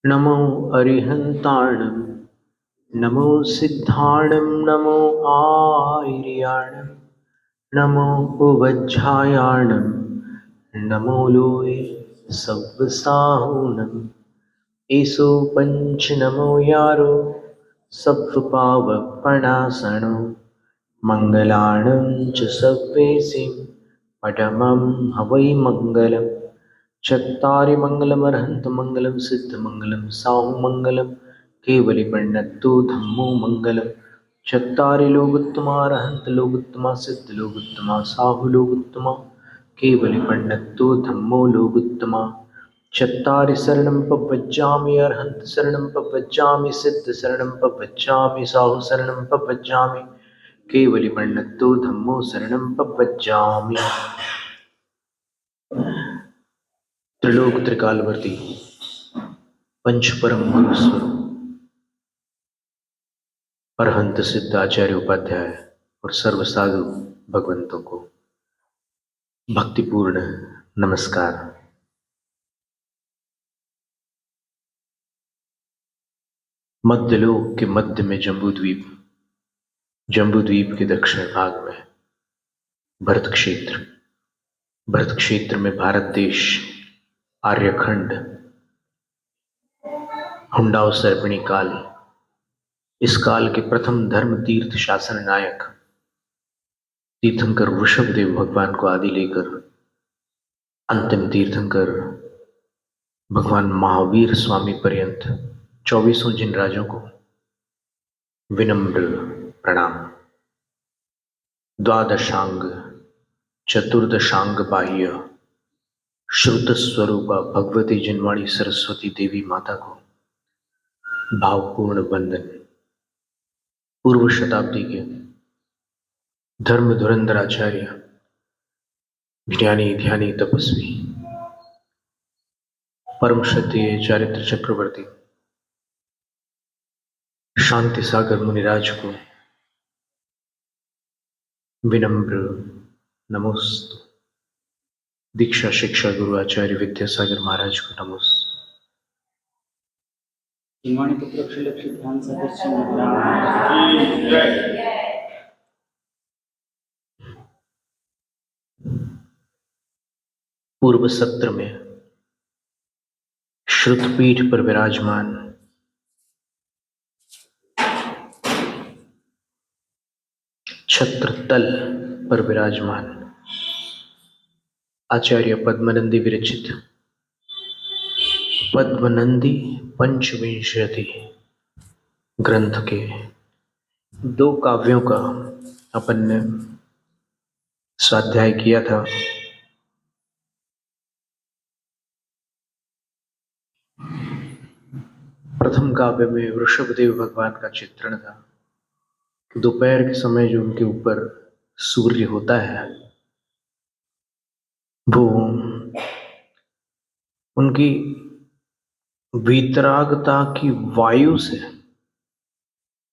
नमो अरिहन्ताणं नमो सिद्धाणं नमो आर्याणं नमो उवज्झायाणं नमो लोये सव्वसाहुणम् ईसो पंच नमो यारो सत्पावपणासनो मङ्गलाणं च सव्वेसिं पठमं हवै मङ्गलम् चत्तारि मङ्गलमर्हन्त मङ्गलं सिद्धमङ्गलं साहुमङ्गलं केवलिपण्णत्तु धम्मो मङ्गलं चत्तारि लोकोत्तमार्हन्त लोकोत्तमा सिद्धलोकोत्तमा साहुलोकोत्तमा केवलिपण्णत्तु धम्मो लोकोत्तमा चत्तारि शरणं पवज्जामि अर्हन्त शरणं पवज्जामि सिद्ध शरणं पवज्जामि साहु शरणं पवज्जामि केवलिपण्णत्तु धम्मो शरणं पवज्जामि। त्रिलोक त्रिकालवर्ती पंच परम गुरु स्वरूप अरहंत सिद्ध आचार्य उपाध्याय और सर्व साधु भगवंतों को भक्तिपूर्ण नमस्कार। मध्यलोक के मध्य में जम्बूद्वीप, जम्बूद्वीप के दक्षिण भाग में भरत क्षेत्र में भारत देश, आर्यखंड, हुंडाव सर्पिणी काल, इस काल के प्रथम धर्म तीर्थ शासन नायक तीर्थंकर वृषभदेव भगवान को आदि लेकर अंतिम तीर्थंकर भगवान महावीर स्वामी पर्यंत 24 जिन राजों को विनम्र प्रणाम। द्वादशांग चतुर्दशांग बाह्य श्रुत स्वरूपा भगवती जिनवाणी सरस्वती देवी माता को भावपूर्ण वंदन। पूर्व शताब्दी के धर्म धुरंधर आचार्य, ज्ञानी ध्यानी तपस्वी, परम क्षत्रिय चारित्र चक्रवर्ती शांति सागर मुनिराज को विनम्र नमोस्तु। दीक्षा शिक्षा गुरु आचार्य विद्यासागर महाराज को नमोस्तु। पूर्व सत्र में श्रुतपीठ पर विराजमान छत्रतल पर विराजमान आचार्य पद्मनंदी विरचित पद्मनंदी पंचविंशति ग्रंथ के दो काव्यों का अपन ने स्वाध्याय किया था। प्रथम काव्य में वृषभदेव भगवान का चित्रण था। दोपहर के समय जो उनके ऊपर सूर्य होता है, वो उनकी वीतरागता की वायु से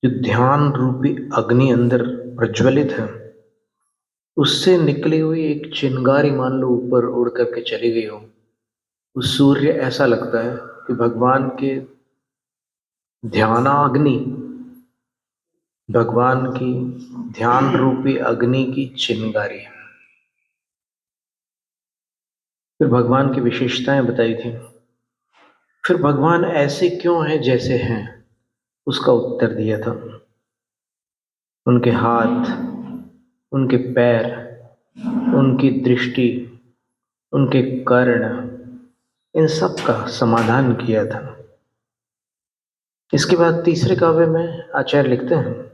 जो ध्यान रूपी अग्नि अंदर प्रज्वलित है, उससे निकली हुई एक चिंगारी मान लो ऊपर उड़ करके चली गई हो। उस सूर्य ऐसा लगता है कि भगवान के ध्यानाग्नि, भगवान की ध्यान रूपी अग्नि की चिंगारी है। फिर भगवान की विशेषताएं बताई थी। फिर भगवान ऐसे क्यों हैं जैसे हैं, उसका उत्तर दिया था। उनके हाथ, उनके पैर, उनकी दृष्टि, उनके कर्ण, इन सब का समाधान किया था। इसके बाद तीसरे काव्य में आचार्य लिखते हैं,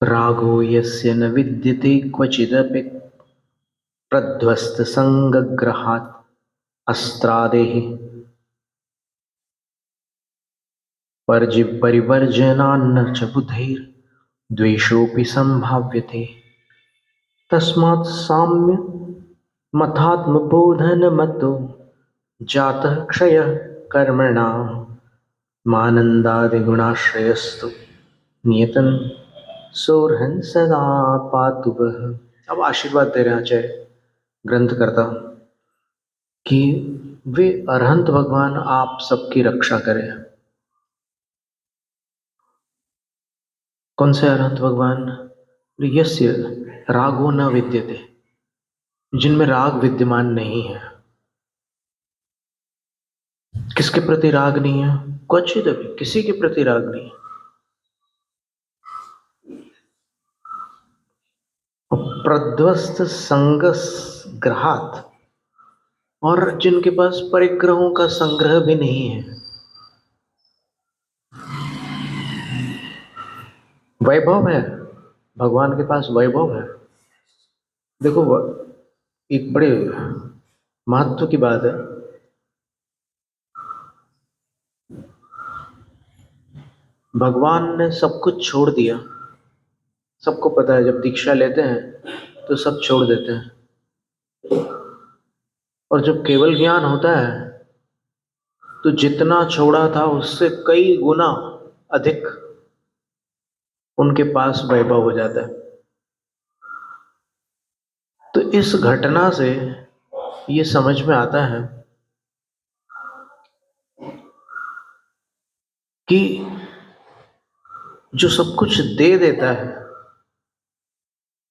रागो यस्य न विद्यते क्वचिदपि प्रध्वस्त संगग्रहात् अस्त्रादेः परिवर्जनान्न च बुधैर् द्वेषोऽपि संभाव्यते तस्मात् साम्य मतात्मबोधनमतो जातः क्षयः कर्मणां मानन्दादिगुणाश्रयस्तु नियतं सोर्हन् सदा पातु वः। अब आशीर्वाद दे रहे हैं आचार्य ग्रंथकर्ता कि वे अरहंत भगवान आप सबकी रक्षा करें। कौन से अरहंत भगवान? यस्य रागो न विद्यते, जिनमें राग विद्यमान नहीं है। किसके प्रति राग नहीं है? क्वचित भी, किसी के प्रति राग नहीं है। प्रध्वस्त संगस ग्रहात, और जिनके पास परिग्रहों का संग्रह भी नहीं है। वैभव है, भगवान के पास वैभव है। देखो एक बड़े महत्व की बात है। भगवान ने सब कुछ छोड़ दिया। सबको पता है, जब दीक्षा लेते हैं तो सब छोड़ देते हैं, और जब केवल ज्ञान होता है तो जितना छोड़ा था उससे कई गुना अधिक उनके पास वैभव हो जाता है। तो इस घटना से ये समझ में आता है कि जो सब कुछ दे देता है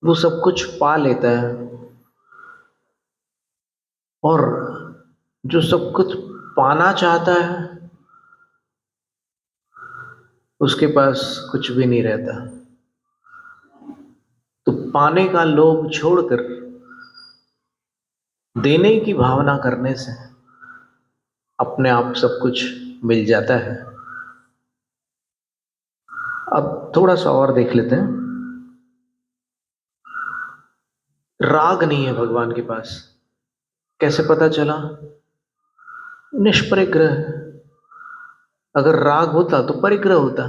वो सब कुछ पा लेता है, और जो सब कुछ पाना चाहता है उसके पास कुछ भी नहीं रहता। तो पाने का लोभ छोड़कर देने की भावना करने से अपने आप सब कुछ मिल जाता है। अब थोड़ा सा और देख लेते हैं। राग नहीं है भगवान के पास, कैसे पता चला? निष्परिग्रह। अगर राग होता तो परिग्रह होता।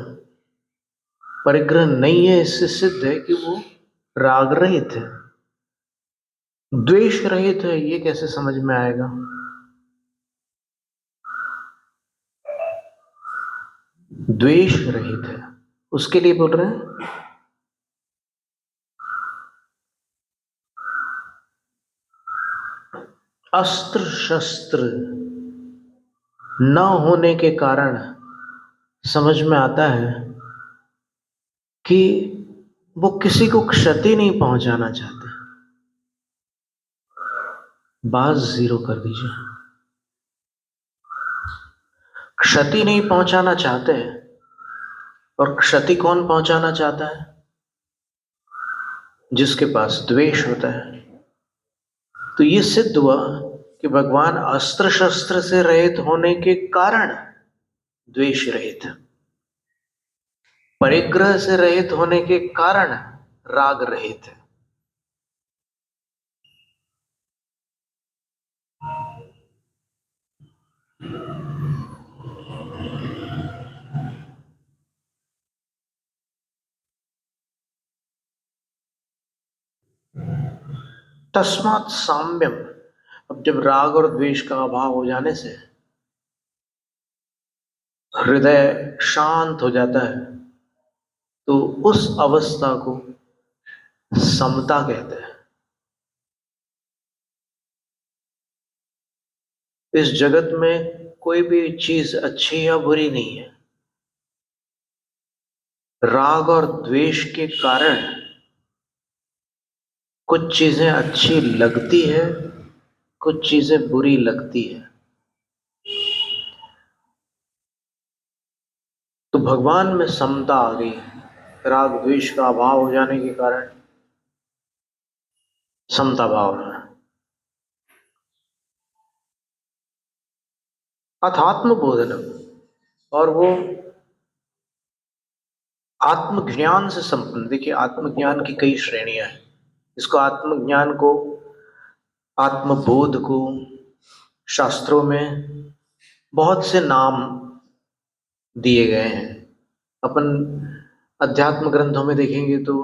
परिग्रह नहीं है, इससे सिद्ध है कि वो राग रहित है। द्वेष रहित है, ये कैसे समझ में आएगा? द्वेष रहित है, उसके लिए बोल रहे हैं। अस्त्र शस्त्र न होने के कारण समझ में आता है कि वो किसी को क्षति नहीं पहुंचाना चाहते। बाज जीरो कर दीजिए। क्षति नहीं पहुंचाना चाहते हैं, और क्षति कौन पहुंचाना चाहता है? जिसके पास द्वेष होता है। तो ये सिद्ध हुआ कि भगवान अस्त्र शस्त्र से रहित होने के कारण द्वेष रहित, परिग्रह से रहित होने के कारण राग रहित है। तस्मात् साम्यम। अब जब राग और द्वेष का अभाव हो जाने से हृदय शांत हो जाता है, तो उस अवस्था को समता कहते हैं। इस जगत में कोई भी चीज अच्छी या बुरी नहीं है। राग और द्वेष के कारण कुछ चीजें अच्छी लगती है, कुछ चीजें बुरी लगती है। तो भगवान में समता आ गई। राग द्वेष का अभाव हो जाने के कारण समता भाव है। अथात्म बोधनम, और वो आत्मज्ञान से संपन्न। देखिए, आत्मज्ञान की कई श्रेणियां हैं। इसको आत्मज्ञान को, आत्मबोध को शास्त्रों में बहुत से नाम दिए गए हैं। अपन अध्यात्म ग्रंथों में देखेंगे तो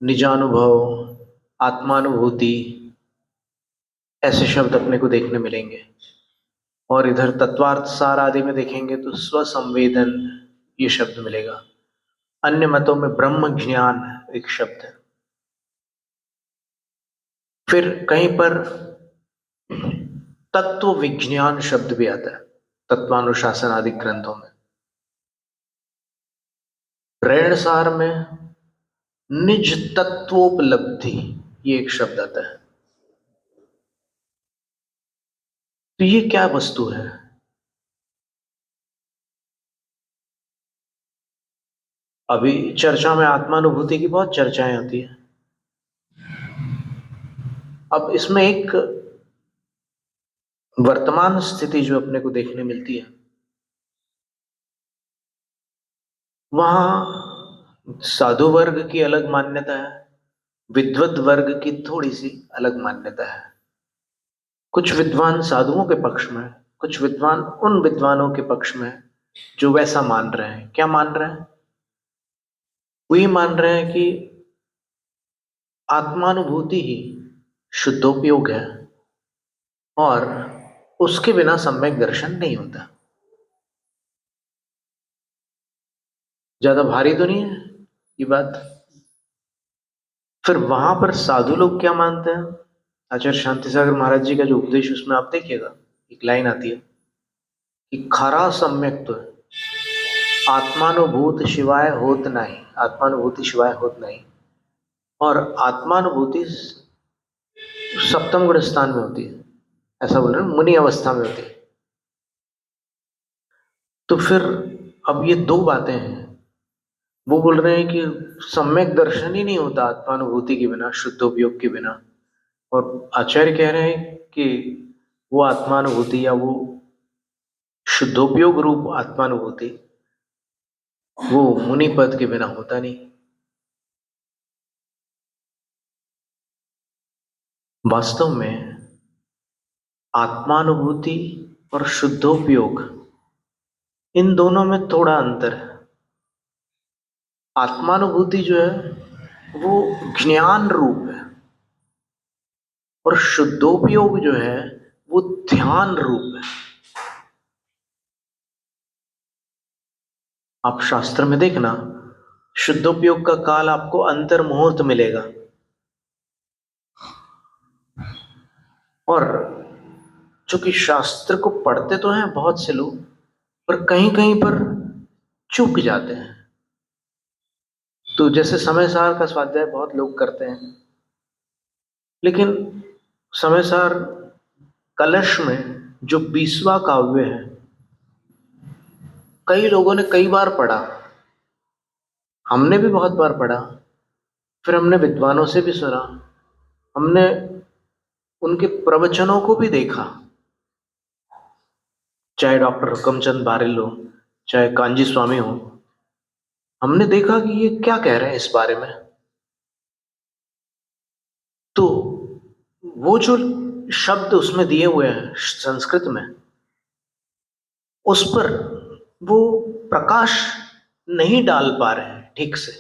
निजानुभव, आत्मानुभूति, ऐसे शब्द अपने को देखने मिलेंगे। और इधर तत्वार्थ सार आदि में देखेंगे तो स्वसंवेदन, ये शब्द मिलेगा। अन्य मतों में ब्रह्म ज्ञान एक शब्द है। फिर कहीं पर तत्व विज्ञान शब्द भी आता है तत्वानुशासन आदि ग्रंथों में। रेणसार में निज तत्वोपलब्धि ये एक शब्द आता है। तो ये क्या वस्तु है? अभी चर्चा में आत्मानुभूति की बहुत चर्चाएं होती है। अब इसमें एक वर्तमान स्थिति जो अपने को देखने मिलती है, वहां साधु वर्ग की अलग मान्यता है, विद्वत वर्ग की थोड़ी सी अलग मान्यता है। कुछ विद्वान साधुओं के पक्ष में, कुछ विद्वान उन विद्वानों के पक्ष में जो वैसा मान रहे हैं। क्या मान रहे हैं? वो ये मान रहे हैं कि आत्मानुभूति ही शुद्धोपयोग है और उसके बिना सम्यक दर्शन नहीं होता। ज्यादा भारी तो नहीं है ये बात? फिर वहां पर साधु लोग क्या मानते हैं? आचार्य शांति सागर महाराज जी का जो उपदेश, उसमें आप देखिएगा एक लाइन आती है कि खरा सम्यक तो आत्मानुभूत शिवाय होत नहीं, आत्मानुभूति शिवाय होत नहीं। और आत्मानुभूति सप्तम गुण स्थान में होती है, ऐसा बोल रहे हैं, मुनि अवस्था में होती है। तो फिर अब ये दो बातें हैं। वो बोल रहे हैं कि सम्यक दर्शन ही नहीं होता आत्मानुभूति के बिना, शुद्धोपयोग के बिना। और आचार्य कह रहे हैं कि वो आत्मानुभूति या वो शुद्धोपयोग रूप आत्मानुभूति वो मुनि पद के बिना होता नहीं। वास्तव में आत्मानुभूति और शुद्धोपयोग, इन दोनों में थोड़ा अंतर है। आत्मानुभूति जो है वो ज्ञान रूप है और शुद्धोपयोग जो है वो ध्यान रूप है। आप शास्त्र में देखना, शुद्धोपयोग का काल आपको अंतर मुहूर्त मिलेगा और चूंकि शास्त्र को पढ़ते तो हैं बहुत से लोग, पर कहीं कहीं पर चूक जाते हैं। तो जैसे समय सार का स्वाध्याय बहुत लोग करते हैं, लेकिन समय सार कलश में जो 20वां काव्य है, कई लोगों ने कई बार पढ़ा, हमने भी बहुत बार पढ़ा, फिर हमने विद्वानों से भी सुना, हमने उनके प्रवचनों को भी देखा, चाहे डॉक्टर हुकमचंद बारिल हो, चाहे कांजी स्वामी हो। हमने देखा कि ये क्या कह रहे हैं इस बारे में। तो वो जो शब्द उसमें दिए हुए हैं संस्कृत में, उस पर वो प्रकाश नहीं डाल पा रहे हैं ठीक से।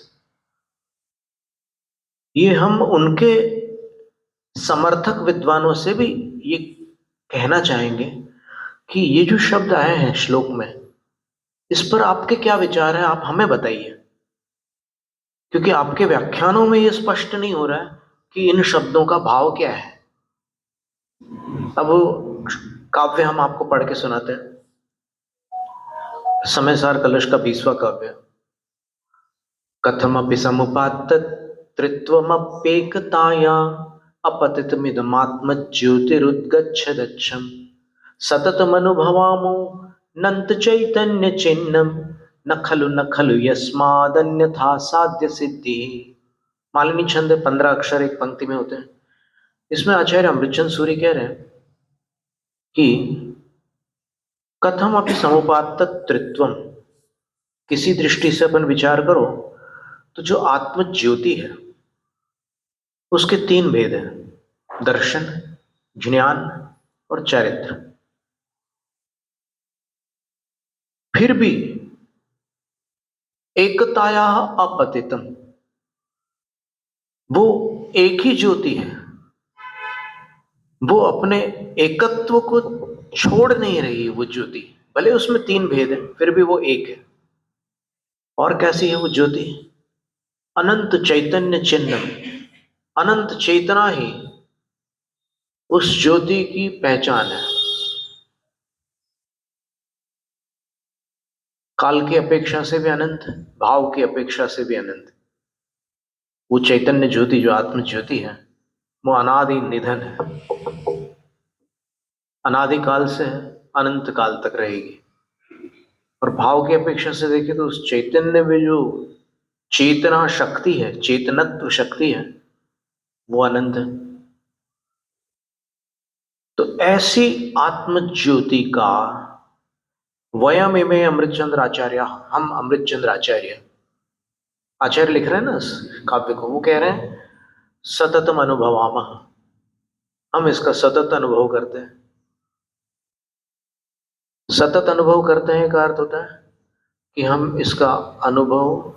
ये हम उनके समर्थक विद्वानों से भी ये कहना चाहेंगे कि ये जो शब्द आए हैं श्लोक में, इस पर आपके क्या विचार है, आप हमें बताइए। क्योंकि आपके व्याख्यानों में ये स्पष्ट नहीं हो रहा है कि इन शब्दों का भाव क्या है। अब वो काव्य हम आपको पढ़ के सुनाते हैं। समय सार कलश का 20वां काव्य। कथमपि समुपात्तत्रित्वमप्येकताया अपतितमिदमात्मज्योतिरुद्गच्छदच्छम् सततमनुभवामो नन्त चैतन्य चिन्नम न खलु यस्मादन्यथा साध्य सिद्धि। मालिनी छंद 15 अक्षर एक पंक्ति में होते हैं। इसमें आचार्य अमृतचंद सूरी कह रहे हैं कि कथम अपि समुपात्तत्रित्वम, किसी दृष्टि से अपन विचार करो तो जो आत्म ज्योति है उसके 3 भेद हैं, दर्शन, ज्ञान और चारित्र। फिर भी एकताया अपतितम, वो एक ही ज्योति है, वो अपने एकत्व को छोड़ नहीं रही है। वो ज्योति भले उसमें 3 भेद है, फिर भी वो एक है। और कैसी है वो ज्योति? अनंत चैतन्य चिन्हम, अनंत चेतना ही उस ज्योति की पहचान है। काल की अपेक्षा से भी अनंत, भाव की अपेक्षा से भी अनंत। वो चैतन्य ज्योति जो आत्म ज्योति है, वो अनादि निधन है, अनादि काल से है, अनंत काल तक रहेगी। और भाव की अपेक्षा से देखें तो उस चैतन्य में जो चेतना शक्ति है, चेतनत्व शक्ति है, वो अनंत है। तो ऐसी आत्म ज्योति का वयम इमे अमृतचंद्र आचार्य, हम अमृतचंद्र आचार्य, आचार्य लिख रहे हैं ना इस काव्य को, वो कह रहे हैं सततम अनुभवामः, हम इसका सतत अनुभव करते हैं। सतत अनुभव करते हैं का अर्थ होता है कि हम इसका अनुभव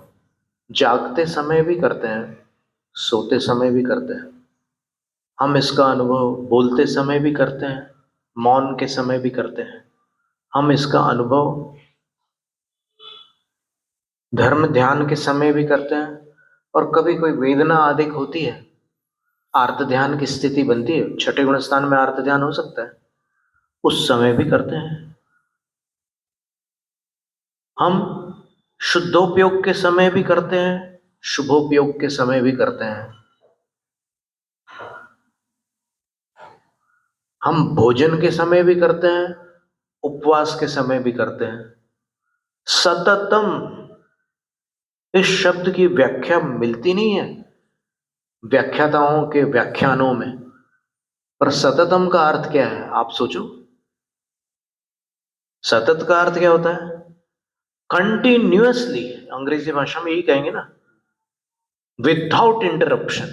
जागते समय भी करते हैं, सोते समय भी करते हैं। हम इसका अनुभव बोलते समय भी करते हैं, मौन के समय भी करते हैं। हम इसका अनुभव धर्म ध्यान के समय भी करते हैं, और कभी कोई वेदना अधिक होती है, आर्त ध्यान की स्थिति बनती है, छठे गुण स्थान में आर्त ध्यान हो सकता है, उस समय भी करते हैं। हम शुद्धोपयोग के समय भी करते हैं, शुभोपयोग के समय भी करते हैं। हम भोजन के समय भी करते हैं, उपवास के समय भी करते हैं। सततम इस शब्द की व्याख्या मिलती नहीं है व्याख्याताओं के व्याख्यानों में, पर सततम का अर्थ क्या है आप सोचो। सतत का अर्थ क्या होता है? कंटिन्यूअसली, अंग्रेजी भाषा में यही कहेंगे ना, विदाउट इंटरप्शन।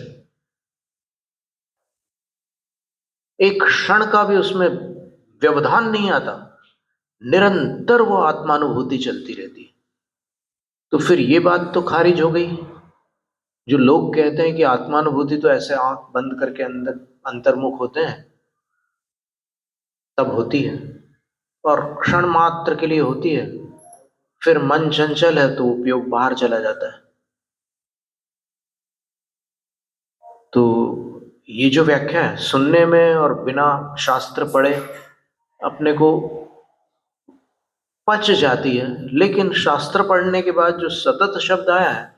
एक क्षण का भी उसमें व्यवधान नहीं आता, निरंतर वो आत्मानुभूति चलती रहती है। तो फिर ये बात तो खारिज हो गई, जो लोग कहते हैं कि आत्मानुभूति तो ऐसे आंख बंद करके अंदर अंतर्मुख होते हैं तब होती है, और क्षण मात्र के लिए होती है, फिर मन चंचल है तो उपयोग बाहर चला जाता है। तो ये जो व्याख्या है सुनने में और बिना शास्त्र पढ़े अपने को पच जाती है, लेकिन शास्त्र पढ़ने के बाद जो सतत शब्द आया है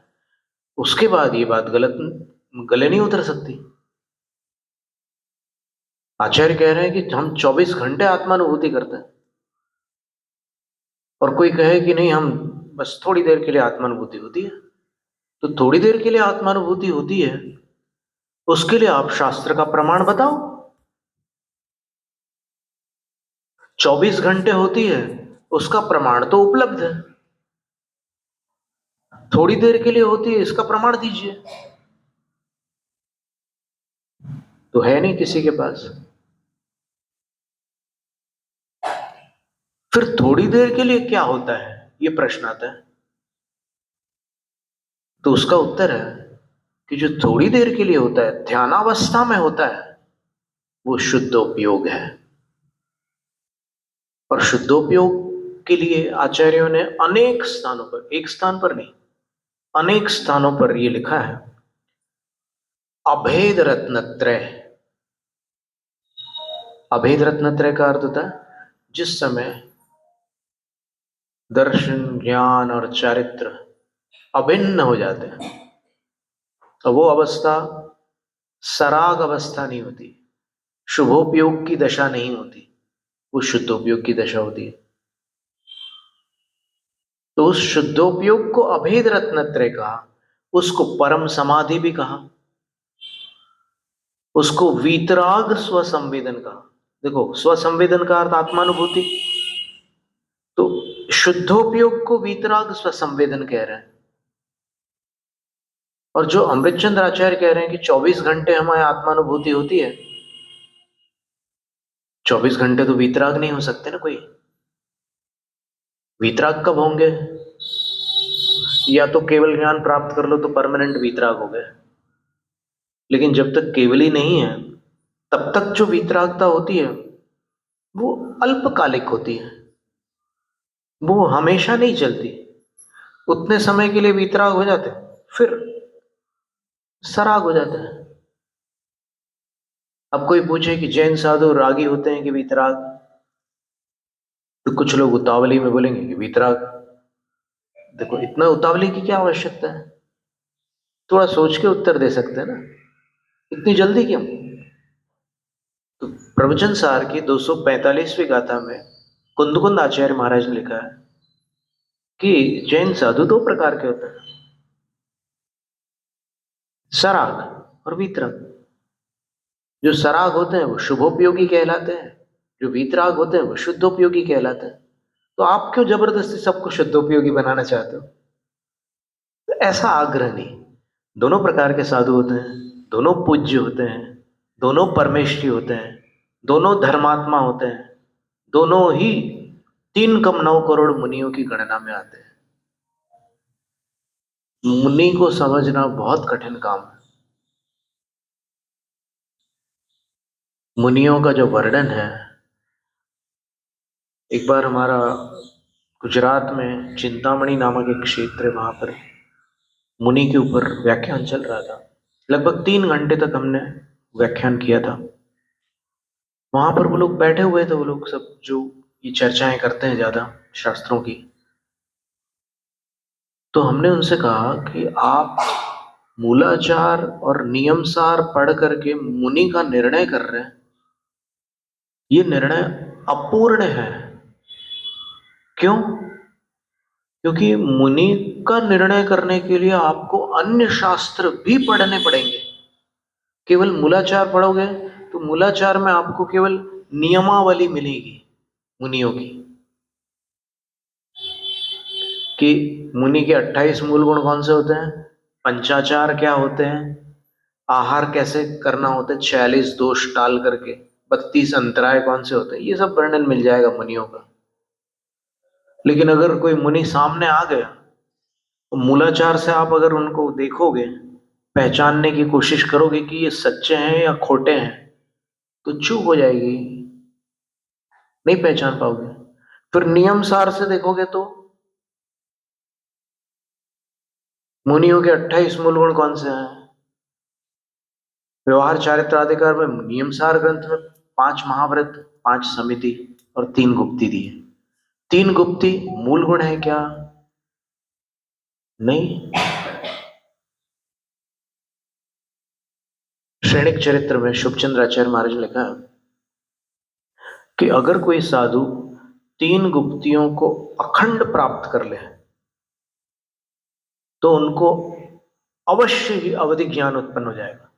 उसके बाद ये बात गलत गले नहीं उतर सकती। आचार्य कह रहे हैं कि हम 24 घंटे आत्मानुभूति करते हैं, और कोई कहे कि नहीं हम बस थोड़ी देर के लिए आत्मानुभूति होती है, तो थोड़ी देर के लिए आत्मानुभूति होती है उसके लिए आप शास्त्र का प्रमाण बताओ। 24 घंटे होती है उसका प्रमाण तो उपलब्ध है, थोड़ी देर के लिए होती है इसका प्रमाण दीजिए, तो है नहीं किसी के पास। फिर थोड़ी देर के लिए क्या होता है ये प्रश्न आता है, तो उसका उत्तर है कि जो थोड़ी देर के लिए होता है, ध्यानावस्था में होता है, वो शुद्धोपयोग है। और शुद्धोपयोग के लिए आचार्यों ने अनेक स्थानों पर, एक स्थान पर नहीं अनेक स्थानों पर ये लिखा है, अभेद रत्नत्रय। अभेद रत्नत्रय का अर्थ होता है जिस समय दर्शन ज्ञान और चारित्र अभिन्न हो जाते हैं, तो वो अवस्था सराग अवस्था नहीं होती, शुभोपयोग की दशा नहीं होती, वो शुद्धोपयोग की दशा होती है। तो उस शुद्धोपयोग को अभेद रत्नत्रय कहा, उसको परम समाधि भी कहा, उसको वीतराग स्वसंवेदन कहा। देखो, स्वसंवेदन का अर्थ आत्मानुभूति, तो शुद्धोपयोग को वीतराग स्वसंवेदन कह रहे हैं। और जो अमृतचंद्र आचार्य कह रहे हैं कि 24 घंटे हमारी आत्मानुभूति होती है, 24 घंटे तो वीतराग नहीं हो सकते ना कोई। वीतराग कब होंगे? या तो केवल ज्ञान प्राप्त कर लो तो परमानेंट वीतराग हो गए, लेकिन जब तक केवली नहीं है तब तक जो वीतरागता होती है वो अल्पकालिक होती है, वो हमेशा नहीं चलती। उतने समय के लिए वीतराग हो जाते हैं, फिर सराग हो जाता है। अब कोई पूछे कि जैन साधु रागी होते हैं कि वीतराग, तो कुछ लोग उतावली में बोलेंगे कि वीतराग। देखो, इतना उतावली की क्या आवश्यकता है? थोड़ा सोच के उत्तर दे सकते हैं ना, इतनी जल्दी क्यों? तो प्रवचन सार की 245वीं गाथा में कुंदकुंद आचार्य महाराज ने लिखा है कि जैन साधु दो प्रकार के होते हैं, सराग और वीतराग। जो सराग होते हैं वो शुभोपयोगी कहलाते हैं, जो वीतराग होते हैं वो शुद्धोपयोगी कहलाते हैं। तो आप क्यों जबरदस्ती सबको शुद्धोपयोगी बनाना चाहते हो? तो ऐसा आग्रह नहीं। दोनों प्रकार के साधु होते हैं, दोनों पूज्य होते हैं, दोनों परमेष्ठी होते हैं, दोनों धर्मात्मा होते हैं, दोनों ही 3,9 करोड़ मुनियों की गणना में आते हैं। मुनि को समझना बहुत कठिन काम है। मुनियों का जो वर्णन है, एक बार हमारा गुजरात में चिंतामणि नामक एक क्षेत्र है, वहां पर मुनि के ऊपर व्याख्यान चल रहा था। लगभग 3 घंटे तक हमने व्याख्यान किया था। वहां पर वो लोग बैठे हुए थे, वो लोग सब जो ये चर्चाएं करते हैं ज्यादा शास्त्रों की। तो हमने उनसे कहा कि आप मूलाचार और नियमसार पढ़ करके मुनि का निर्णय कर रहे हैं, ये निर्णय अपूर्ण है। क्यों? क्योंकि मुनि का निर्णय करने के लिए आपको अन्य शास्त्र भी पढ़ने पड़ेंगे। केवल मूलाचार पढ़ोगे तो मूलाचार में आपको केवल नियमावली मिलेगी मुनियों की, कि मुनि के 28 मूल गुण कौन से होते हैं, पंचाचार क्या होते हैं, आहार कैसे करना होता है 46 दोष टाल करके, 32 अंतराय कौन से होते हैं, ये सब वर्णन मिल जाएगा मुनियों का। लेकिन अगर कोई मुनि सामने आ गया तो मूलाचार से आप अगर उनको देखोगे, पहचानने की कोशिश करोगे कि ये सच्चे हैं या खोटे हैं, तो चूक हो जाएगी, नहीं पहचान पाओगे। फिर नियम सार से देखोगे तो मुनियों के 28 मूल गुण कौन से हैं। व्यवहार चारित्र अधिकार में नियम सार ग्रंथ में 5 महाव्रत, 5 समिति और 3 गुप्ती दी है। 3 गुप्ती मूल गुण है क्या? नहीं। श्रेणिक चरित्र में शुभचंद्र आचार्य महाराज ने लिखा कि अगर कोई साधु 3 गुप्तियों को अखंड प्राप्त कर ले तो उनको अवश्य ही अवधि ज्ञान उत्पन्न हो जाएगा।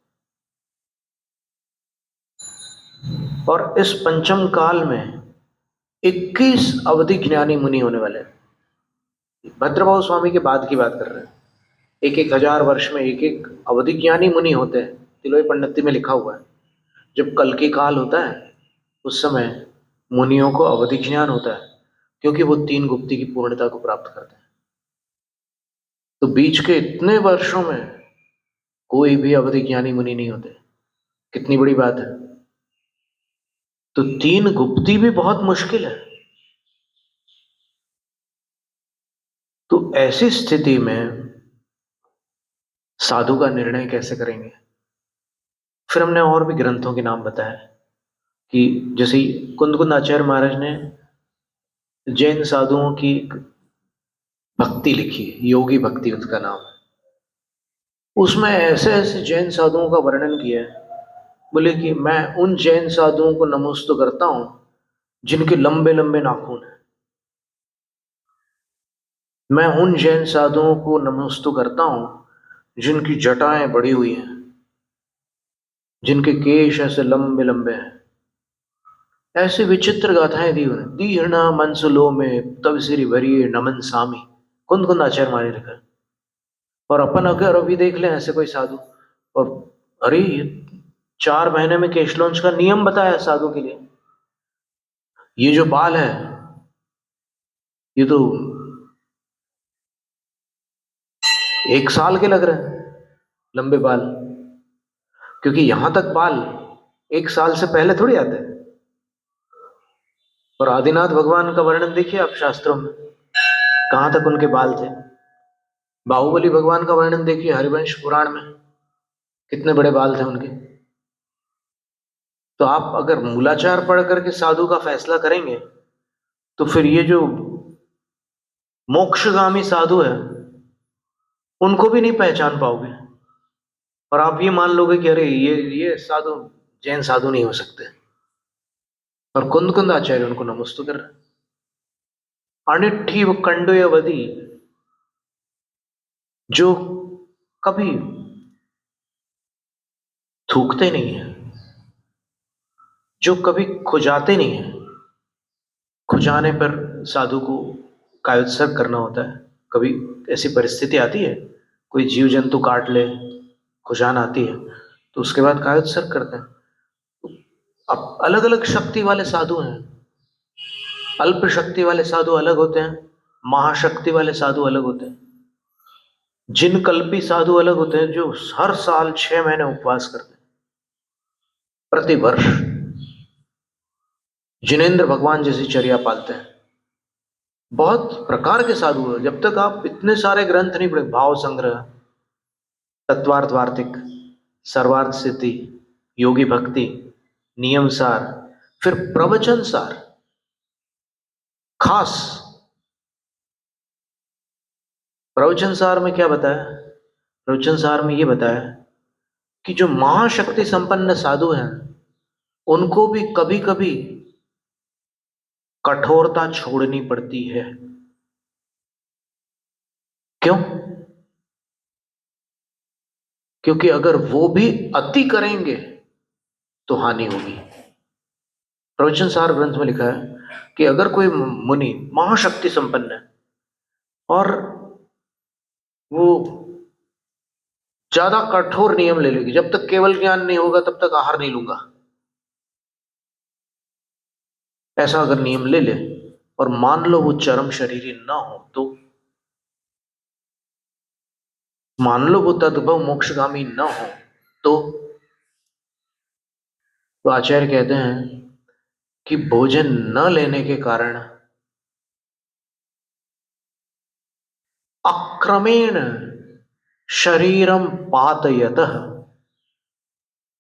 और इस पंचम काल में 21 अवधि ज्ञानी मुनि होने वाले हैं। भद्रभाव स्वामी के बाद की बात कर रहे हैं। एक एक हजार वर्ष में एक एक अवधि ज्ञानी मुनि होते हैं। तिलोई पंडिती में लिखा हुआ है, जब कल की काल होता है उस समय मुनियों को अवधि ज्ञान होता है, क्योंकि वो 3 गुप्ती की पूर्णता को प्राप्त करते हैं। तो बीच के इतने वर्षों में कोई भी अवधि ज्ञानी मुनि नहीं होते। कितनी बड़ी बात है। तो 3 गुप्ती भी बहुत मुश्किल है। तो ऐसी स्थिति में साधु का निर्णय कैसे करेंगे? फिर हमने और भी ग्रंथों के नाम बताए कि जैसे कुंदकुंद आचार्य महाराज ने जैन साधुओं की भक्ति लिखी है, योगी भक्ति उसका नाम है। उसमें ऐसे ऐसे जैन साधुओं का वर्णन किया है। बोले कि मैं उन जैन साधुओं को नमस्ते करता हूं जिनके लंबे लंबे नाखून हैं। मैं उन जैन साधुओं को नमस्ते करता हूं जिनकी जटाएं बढ़ी हुई हैं, जिनके केश ऐसे लंबे लंबे हैं। ऐसे विचित्र गाथाएं दी उन्हें। दीहना मनसुलो में तब श्री भरिये नमन सामी, कुंद कुंद आचार्य मारे लिखा है। और अपन अगर अभी देख लें ऐसे कोई साधु, और अरे 4 महीने में केशलोंच का नियम बताया है साधु के लिए। ये जो बाल है ये तो 1 साल के लग रहे हैं, लंबे बाल। क्योंकि यहां तक बाल 1 साल से पहले थोड़ी आते हैं। और आदिनाथ भगवान का वर्णन देखिए आप शास्त्रों में, कहां तक उनके बाल थे। बाहुबली भगवान का वर्णन देखिए हरिवंश पुराण में, कितने बड़े बाल थे उनके। तो आप अगर मूलाचार पढ़ करके साधु का फैसला करेंगे तो फिर ये जो मोक्षगामी साधु है, उनको भी नहीं पहचान पाओगे, और आप ये मान लोगे कि अरे ये साधु जैन साधु नहीं हो सकते, और कुंद कुंद आचार्य उनको नमस्तु कर रहे हैं। अनिठी व कंडोयवधि, जो कभी थूकते नहीं है, जो कभी खुजाते नहीं है। खुजाने पर साधु को कायोत्सर्ग करना होता है। कभी ऐसी परिस्थिति आती है, कोई जीव जंतु काट ले, खुजान आती है, तो उसके बाद कायोत्सर्ग करते हैं। अब अलग अलग शक्ति वाले साधु हैं। अल्प शक्ति वाले साधु अलग होते हैं, महाशक्ति वाले साधु अलग होते हैं। जिन कल्पी साधु अलग होते हैं, जो हर साल 6 महीने उपवास करते हैं, प्रति वर्ष। जिनेंद्र भगवान जैसी चर्या पालते हैं। बहुत प्रकार के साधु हैं। जब तक आप इतने सारे ग्रंथ नहीं पढ़े, भाव संग्रह, तत्वार्थ वार्तिक, सर्वार्थ सिद्धि, योगी भक्ति, नियम सार, फिर प्रवचन सार, खास प्रवचन सार में क्या बताया? प्रवचन सार में ये बताया कि जो महाशक्ति संपन्न साधु हैं, उनको भी कभी कभी कठोरता छोड़नी पड़ती है। क्यों? क्योंकि अगर वो भी अति करेंगे तो हानि होगी। प्रवचन सार ग्रंथ में लिखा है कि अगर कोई मुनि महाशक्ति संपन्न है और वो ज्यादा कठोर नियम ले लेगी, जब तक केवल ज्ञान नहीं होगा तब तक आहार नहीं लूंगा, ऐसा अगर नियम ले ले, और मान लो वो चरम शरीरी ना हो, तो मान लो वो तद्भव मोक्षगामी ना हो, तो आचार्य कहते हैं कि भोजन न लेने के कारण अक्रमेण शरीरम पातयतः,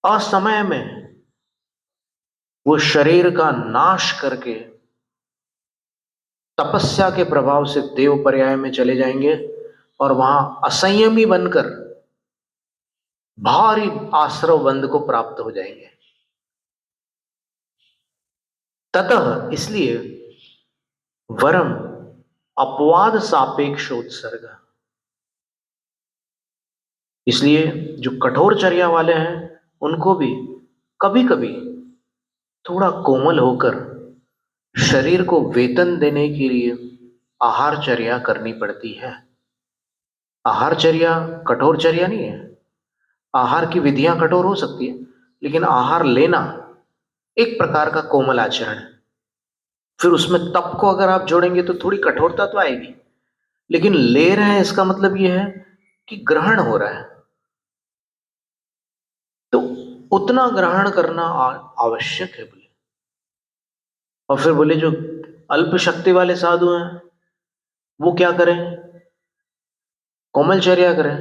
असमय में वो शरीर का नाश करके तपस्या के प्रभाव से देव पर्याय में चले जाएंगे, और वहां असंयमी बनकर भारी आश्रव बंध को प्राप्त हो जाएंगे। ततः, इसलिए वरम अपवाद सापेक्षोत्सर्ग, इसलिए जो कठोर चर्या वाले हैं उनको भी कभी कभी थोड़ा कोमल होकर शरीर को वेतन देने के लिए आहार चर्या करनी पड़ती है। आहार चर्या कठोर चर्या नहीं है। आहार की विधियां कठोर हो सकती है, लेकिन आहार लेना एक प्रकार का कोमल आचरण है। फिर उसमें तप को अगर आप जोड़ेंगे तो थोड़ी कठोरता तो आएगी, लेकिन ले रहे हैं इसका मतलब यह है कि ग्रहण हो रहा है, तो उतना ग्रहण करना आवश्यक है। बोले, और फिर बोले जो अल्प शक्ति वाले साधु हैं वो क्या करें? कोमलचर्या करें।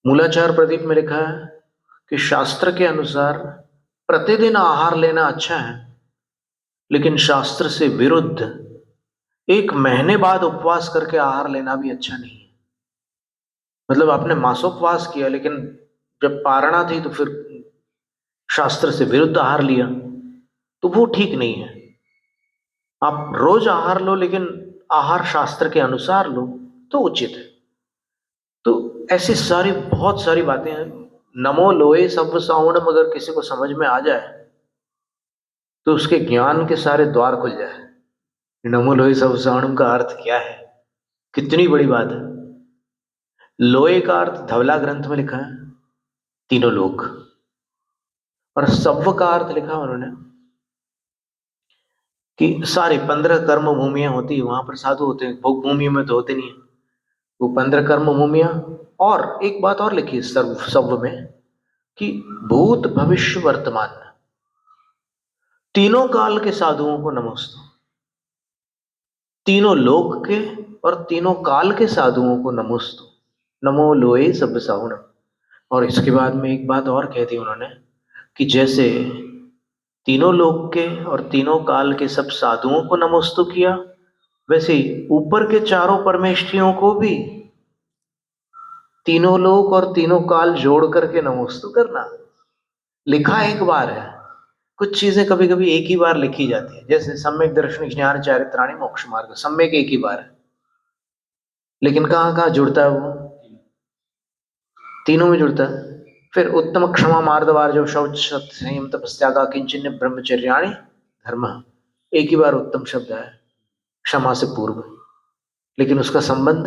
मूलाचार प्रदीप में लिखा है कि शास्त्र के अनुसार प्रतिदिन आहार लेना अच्छा है, लेकिन शास्त्र से विरुद्ध 1 महीने बाद उपवास करके आहार लेना भी अच्छा नहीं है। मतलब आपने मासोपवास किया, लेकिन जब पारणा थी तो फिर शास्त्र से विरुद्ध आहार लिया, तो वो ठीक नहीं है। आप रोज आहार लो, लेकिन आहार शास्त्र के अनुसार लो तो उचित है। तो ऐसी सारी बहुत सारी बातें हैं। नमो लोए सब सावणम अगर किसी को समझ में आ जाए तो उसके ज्ञान के सारे द्वार खुल जाए। नमो लोए सब सावणम का अर्थ क्या है? कितनी बड़ी बात है। लोए का अर्थ धवला ग्रंथ में लिखा है, तीनों लोक, और सव्व का अर्थ लिखा उन्होंने कि सारे 15 कर्म भूमियां होती है, वहां पर साधु होते हैं, भोग भूमियों में तो होते नहीं है। वो 15 कर्म भूमियां, और एक बात और लिखी सर्व सव्व में कि भूत भविष्य वर्तमान, तीनों काल के साधुओं को नमस्ते। तीनों लोक के और तीनों काल के साधुओं को नमोस्तु। नमो लोए सब साहुण। और इसके बाद में एक बात और कह दी उन्होंने कि जैसे तीनों लोक के और तीनों काल के सब साधुओं को नमोस्तु किया, वैसे ही ऊपर के चारों परमेष्ठियों को भी तीनों लोक और तीनों काल जोड़ करके नमोस्तु करना। लिखा एक बार है, कुछ चीजें कभी कभी एक ही बार लिखी जाती है, जैसे सम्यक दर्शन ज्ञान चारित्राणि मोक्ष मार्ग, सम्यक एक ही बार है, लेकिन कहाँ कहाँ जुड़ता है वो, तीनों में जुड़ता है। फिर उत्तम क्षमा मार्दवार जो शौच सत संयम तपस्या किंचन ब्रह्मचर्याणि धर्म, एक ही बार उत्तम शब्द है क्षमा से पूर्व, लेकिन उसका संबंध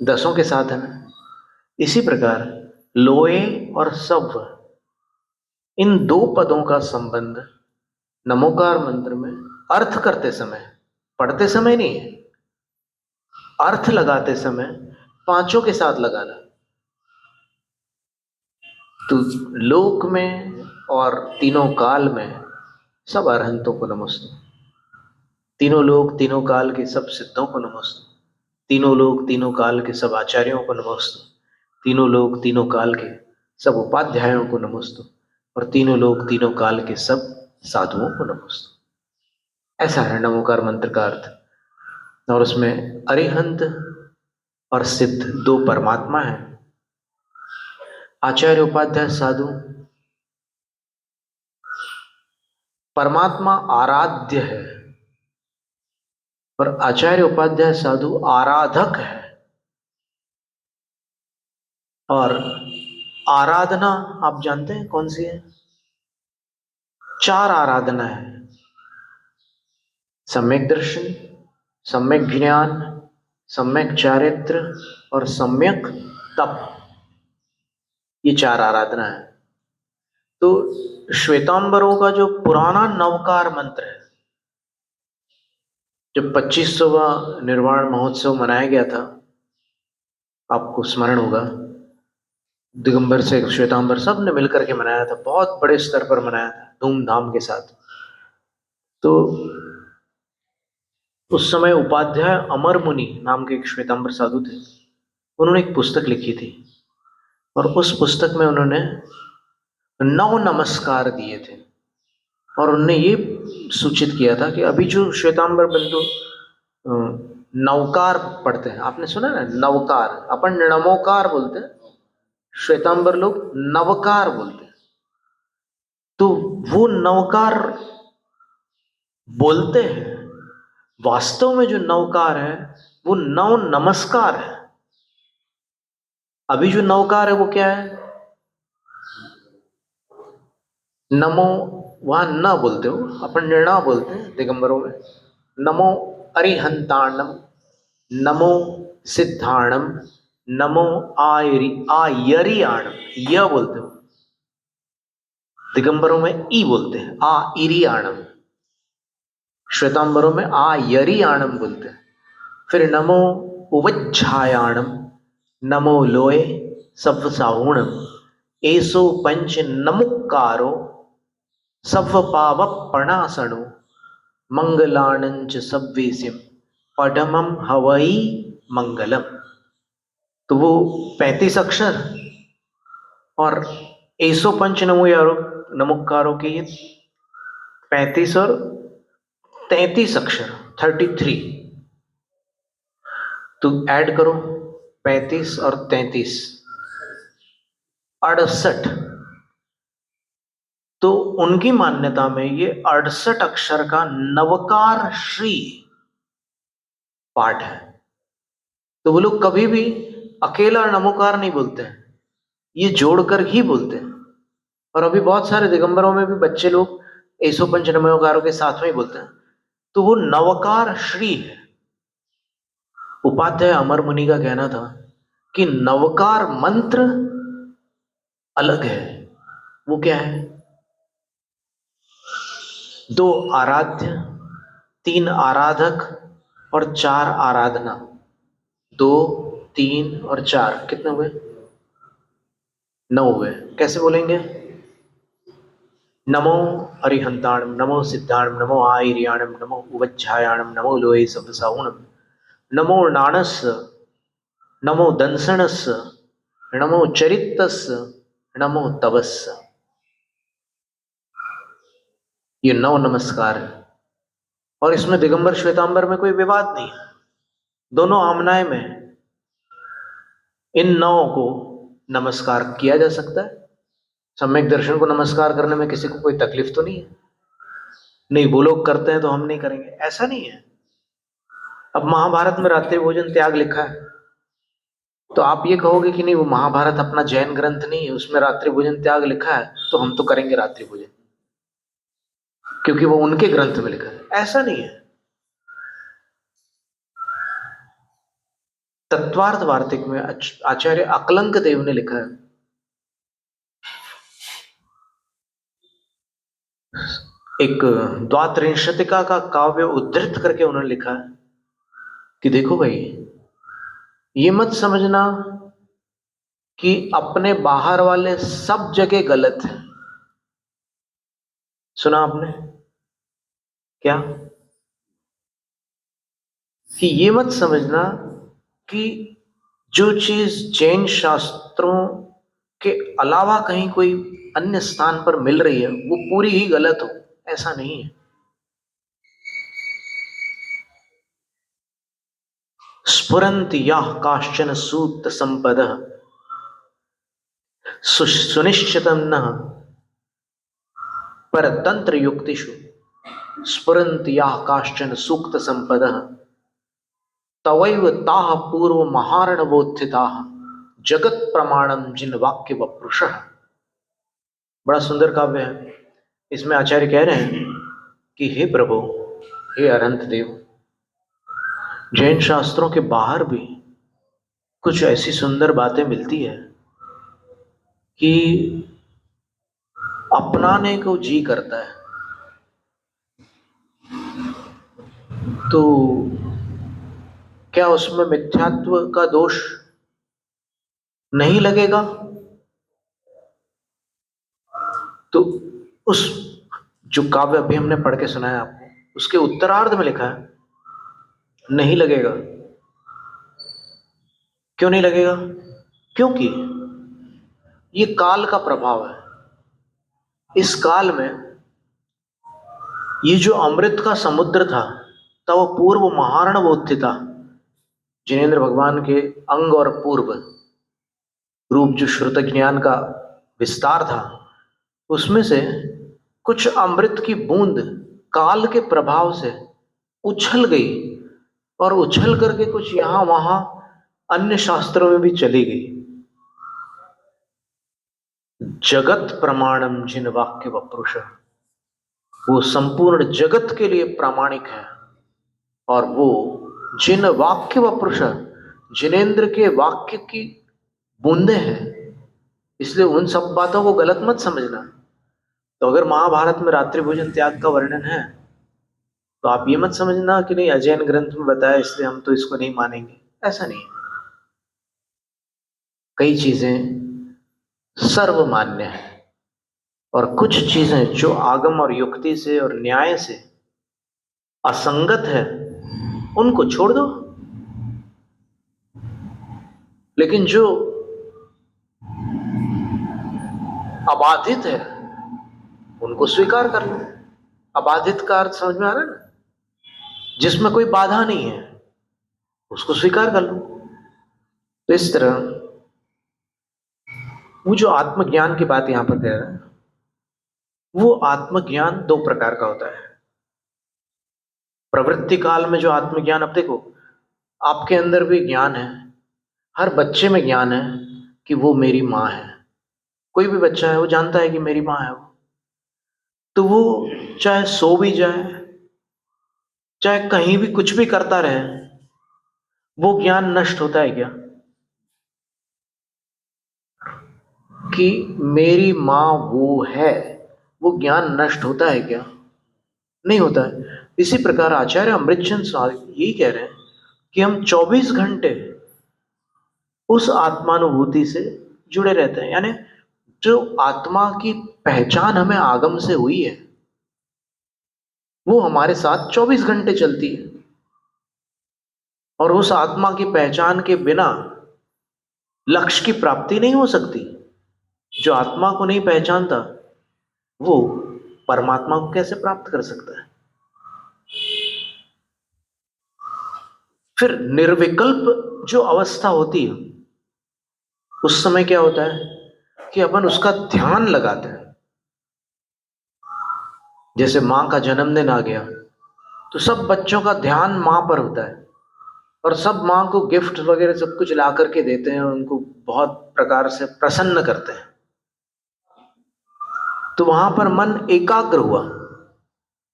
दसों के साथ है ना। इसी प्रकार लोए और सव, इन दो पदों का संबंध नमोकार मंत्र में अर्थ करते समय, पढ़ते समय नहीं है, अर्थ लगाते समय पांचों के साथ लगाना। तो लोक में और तीनों काल में सब अरहंतों को नमस्ते, तीनों लोक तीनों काल के सब सिद्धों को नमस्ते, तीनों लोक तीनों काल के सब आचार्यों को नमस्ते, तीनों लोक तीनों काल के सब उपाध्यायों को नमस्ते, और तीनों लोक तीनों काल के सब साधुओं को नमस्ते। ऐसा है नमोकार मंत्र का अर्थ। और उसमें अरिहंत और सिद्ध दो परमात्मा है, आचार्य उपाध्याय साधु। परमात्मा आराध्य है और आचार्य उपाध्याय साधु आराधक है। और आराधना आप जानते हैं कौन सी है? चार आराधना है, सम्यक दर्शन, सम्यक ज्ञान, सम्यक चारित्र और सम्यक तप, ये चार आराधना है। तो श्वेतांबरों का जो पुराना नवकार मंत्र है, जब 25वां निर्वाण महोत्सव मनाया गया था, आपको स्मरण होगा, दिगंबर से श्वेतांबर सब ने मिलकर के मनाया था, बहुत बड़े स्तर पर मनाया था, धूमधाम के साथ। तो उस समय उपाध्याय अमर मुनि नाम के एक श्वेतांबर साधु थे, उन्होंने एक पुस्तक लिखी थी, और उस पुस्तक में उन्होंने 9 नमस्कार दिए थे। और उन्होंने ये सूचित किया था कि अभी जो श्वेतांबर बंधु नवकार पढ़ते हैं, आपने सुना ना नवकार, अपन नमोकार बोलते हैं, श्वेतांबर लोग नवकार बोलते हैं। तो वो नवकार बोलते हैं, वास्तव में जो नवकार है वो नव नमस्कार है। अभी जो नवकार है वो क्या है? नमो, वहां न बोलते हो, अपन निर्णा बोलते हैं दिगंबरों में। नमो अरिहंताणम, नमो सिद्धाणम, नमो आयरियाणम, य बोलते हो। दिगंबरों में ई बोलते हैं, आ इरियाणम। श्वेतांबरों में आ यरियाणम बोलते हैं। फिर नमो उवज्झायाणम, नमो लोए सव सावुणम, एसो पंच नमुक्कारो सव पावपणासणो, मंगलानंच सव्वेसिम पडमम हवई मंगलम। तो वो 35 अक्षर और एसो पंच नमुक्कारों के 35 और 33 अक्षर 33, तो ऐड करो 35 और 33, 68। तो उनकी मान्यता में ये 68 अक्षर का नवकार श्री पाठ है। तो वो लोग कभी भी अकेला नमोकार नहीं बोलते हैं, ये जोड़कर ही बोलते हैं। और अभी बहुत सारे दिगंबरों में भी बच्चे लोग ऐसो पंच नमोकारों के साथ में ही बोलते हैं। तो वो नवकार श्री है। उपाध्याय अमर मुनि का कहना था कि नवकार मंत्र अलग है। वो क्या है? 2 आराध्य, 3 आराधक और 4 आराधना। 2, 3 और 4 कितने हुए? 9 हुए। कैसे बोलेंगे? नमो अरिहंताणम, नमो सिद्धाणम, नमो आयर्याणम, नमो उवज्झायाणम, नमो लोहे सवसाउणम, नमो नाणस, नमो दंसणस, नमो चरितस, नमो तवस। ये 9 नमस्कार है। और इसमें दिगंबर श्वेतांबर में कोई विवाद नहीं, दोनों आमनाय में इन नवों को नमस्कार किया जा सकता है। सम्यक दर्शन को नमस्कार करने में किसी को कोई तकलीफ तो नहीं है, नहीं वो लोग करते हैं तो हम नहीं करेंगे, ऐसा नहीं है। अब महाभारत में रात्रि भोजन त्याग लिखा है, तो आप ये कहोगे कि नहीं वो महाभारत अपना जैन ग्रंथ नहीं है, उसमें रात्रि भोजन त्याग लिखा है तो हम तो करेंगे रात्रि भोजन क्योंकि वो उनके ग्रंथ में लिखा है, ऐसा नहीं है। तत्वार्थ वार्तिक में आचार्य अकलंक देव ने लिखा है, एक द्वात्रिंशतिका का काव्य उद्धृत करके उन्होंने लिखा है कि देखो भाई, ये मत समझना कि अपने बाहर वाले सब जगह गलत है। सुना आपने क्या? कि ये मत समझना कि जो चीज जैन शास्त्रों के अलावा कहीं कोई अन्य स्थान पर मिल रही है वो पूरी ही गलत हो, ऐसा नहीं है। स्फुरन्ति याः काश्चन सूक्त संपदः सुनिश्चितं नः परतंत्र युक्तिषु स्फुरन्ति याः काश्चन सूक्त संपदः तवैव ताः पूर्व महारणवोत्थिताः जगत प्रमाणम जिन वाक्य वपुरुषः। बड़ा सुंदर काव्य है। इसमें आचार्य कह रहे हैं कि हे प्रभु, हे अनंत देव, जैन शास्त्रों के बाहर भी कुछ ऐसी सुंदर बातें मिलती है कि अपनाने को जी करता है। तो क्या उसमें मिथ्यात्व का दोष नहीं लगेगा? तो उस जो काव्य अभी हमने पढ़ के सुनाया आपको, उसके उत्तरार्ध में लिखा है नहीं लगेगा। क्यों नहीं लगेगा? क्योंकि ये काल का प्रभाव है। इस काल में ये जो अमृत का समुद्र था तब पूर्व महारणवोत्थिता था। जिनेंद्र भगवान के अंग और पूर्व रूप जो श्रुत ज्ञान का विस्तार था, उसमें से कुछ अमृत की बूंद काल के प्रभाव से उछल गई और उछल करके कुछ यहां वहां अन्य शास्त्रों में भी चली गई। जगत प्रमाणम जिन वाक्य वपुरुष, वो संपूर्ण जगत के लिए प्रामाणिक है। और वो जिन वाक्य वपुरुष, जिनेंद्र के वाक्य की बूंदे हैं, इसलिए उन सब बातों को गलत मत समझना। तो अगर महाभारत में रात्रि भोजन त्याग का वर्णन है तो आप ये मत समझना कि नहीं अजैन ग्रंथ में बताया इसलिए हम तो इसको नहीं मानेंगे, ऐसा नहीं। कई चीजें सर्वमान्य है और कुछ चीजें जो आगम और युक्ति से और न्याय से असंगत है उनको छोड़ दो, लेकिन जो अबाधित है उनको स्वीकार कर लो। अबाधित का अर्थ समझ में आ रहा है ना? जिसमें कोई बाधा नहीं है उसको स्वीकार कर लो। तो इस तरह वो जो आत्मज्ञान की बात यहां पर कह रहा है, वो आत्मज्ञान दो प्रकार का होता है। प्रवृत्ति काल में जो आत्मज्ञान, अब देखो आपके अंदर भी ज्ञान है, हर बच्चे में ज्ञान है कि वो मेरी माँ है। कोई भी बच्चा है वो जानता है कि मेरी माँ है वो। तो वो चाहे सो भी जाए, चाहे कहीं भी कुछ भी करता रहे, वो ज्ञान नष्ट होता है क्या? कि मेरी माँ वो है, वो ज्ञान नष्ट होता है क्या? नहीं होता है। इसी प्रकार आचार्य अमृतचंद यही कह रहे हैं कि हम 24 घंटे उस आत्मानुभूति से जुड़े रहते हैं। यानी जो आत्मा की पहचान हमें आगम से हुई है वो हमारे साथ 24 घंटे चलती है। और उस आत्मा की पहचान के बिना लक्ष्य की प्राप्ति नहीं हो सकती। जो आत्मा को नहीं पहचानता वो परमात्मा को कैसे प्राप्त कर सकता है? फिर निर्विकल्प जो अवस्था होती है, उस समय क्या होता है कि अपन उसका ध्यान लगाते हैं। जैसे माँ का जन्मदिन आ गया तो सब बच्चों का ध्यान माँ पर होता है, और सब माँ को गिफ्ट वगैरह सब कुछ ला करके देते हैं, उनको बहुत प्रकार से प्रसन्न करते हैं। तो वहां पर मन एकाग्र हुआ,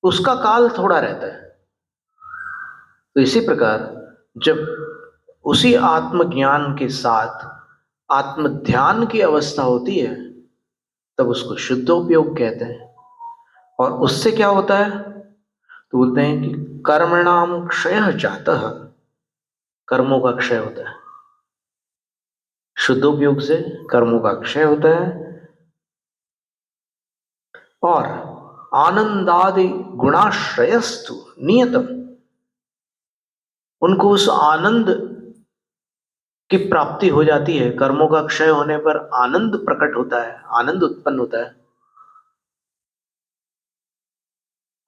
उसका काल थोड़ा रहता है। तो इसी प्रकार जब उसी आत्मज्ञान के साथ आत्म ध्यान की अवस्था होती है, तब उसको शुद्धोपयोग कहते हैं। और उससे क्या होता है, तो बोलते हैं कि कर्मणाम क्षय जातः, कर्मों का क्षय होता है। शुद्धोपयोग से कर्मों का क्षय होता है, और आनंदादि गुणाश्रयस्तु नियतम, उनको उस आनंद की प्राप्ति हो जाती है। कर्मों का क्षय होने पर आनंद प्रकट होता है, आनंद उत्पन्न होता है।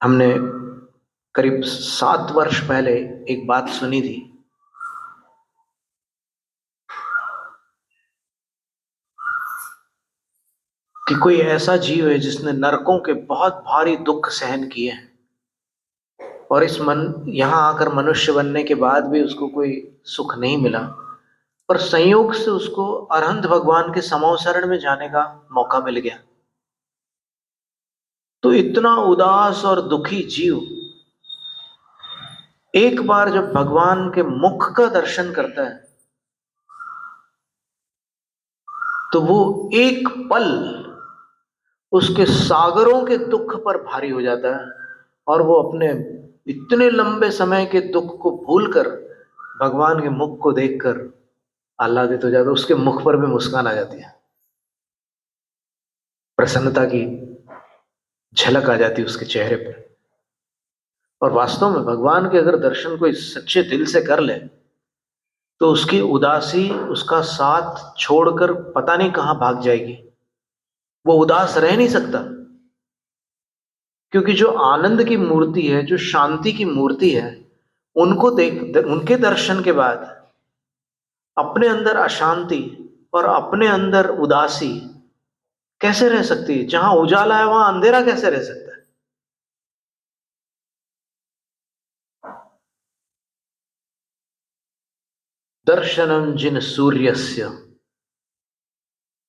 हमने करीब 7 वर्ष पहले एक बात सुनी थी कि कोई ऐसा जीव है जिसने नरकों के बहुत भारी दुख सहन किए हैं, और इस मन यहां आकर मनुष्य बनने के बाद भी उसको कोई सुख नहीं मिला, पर संयोग से उसको अरहंत भगवान के समोसरण में जाने का मौका मिल गया। तो इतना उदास और दुखी जीव एक बार जब भगवान के मुख का दर्शन करता है, तो वो एक पल उसके सागरों के दुख पर भारी हो जाता है, और वो अपने इतने लंबे समय के दुख को भूलकर भगवान के मुख को देखकर आह्लादित हो जाता है। उसके मुख पर भी मुस्कान आ जाती है, प्रसन्नता की झलक आ जाती है उसके चेहरे पर। और वास्तव में भगवान के अगर दर्शन कोई सच्चे दिल से कर ले, तो उसकी उदासी उसका साथ छोड़कर पता नहीं कहां भाग जाएगी। वो उदास रह नहीं सकता, क्योंकि जो आनंद की मूर्ति है, जो शांति की मूर्ति है, उनको देख, उनके दर्शन के बाद अपने अंदर अशांति और अपने अंदर उदासी कैसे रह सकती है? जहां उजाला है वहां अंधेरा कैसे रह सकता है? दर्शनम जिन सूर्यस्य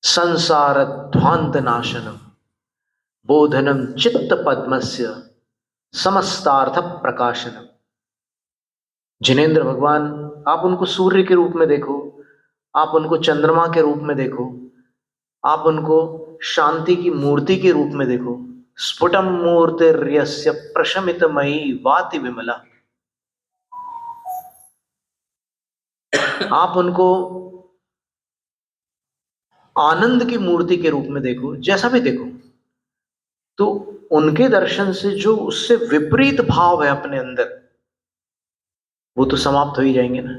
संसार ध्वांत नाशनम बोधनम चित्त पद्मस्य समस्तार्थ प्रकाशनम। जिनेन्द्र भगवान, आप उनको सूर्य के रूप में देखो, आप उनको चंद्रमा के रूप में देखो, आप उनको शांति की मूर्ति के रूप में देखो। स्फुटम मूर्तिर्यस्य प्रशमितमयी वाति विमला। आप उनको आनंद की मूर्ति के रूप में देखो, जैसा भी देखो, तो उनके दर्शन से जो उससे विपरीत भाव है अपने अंदर, वो तो समाप्त हो ही जाएंगे ना।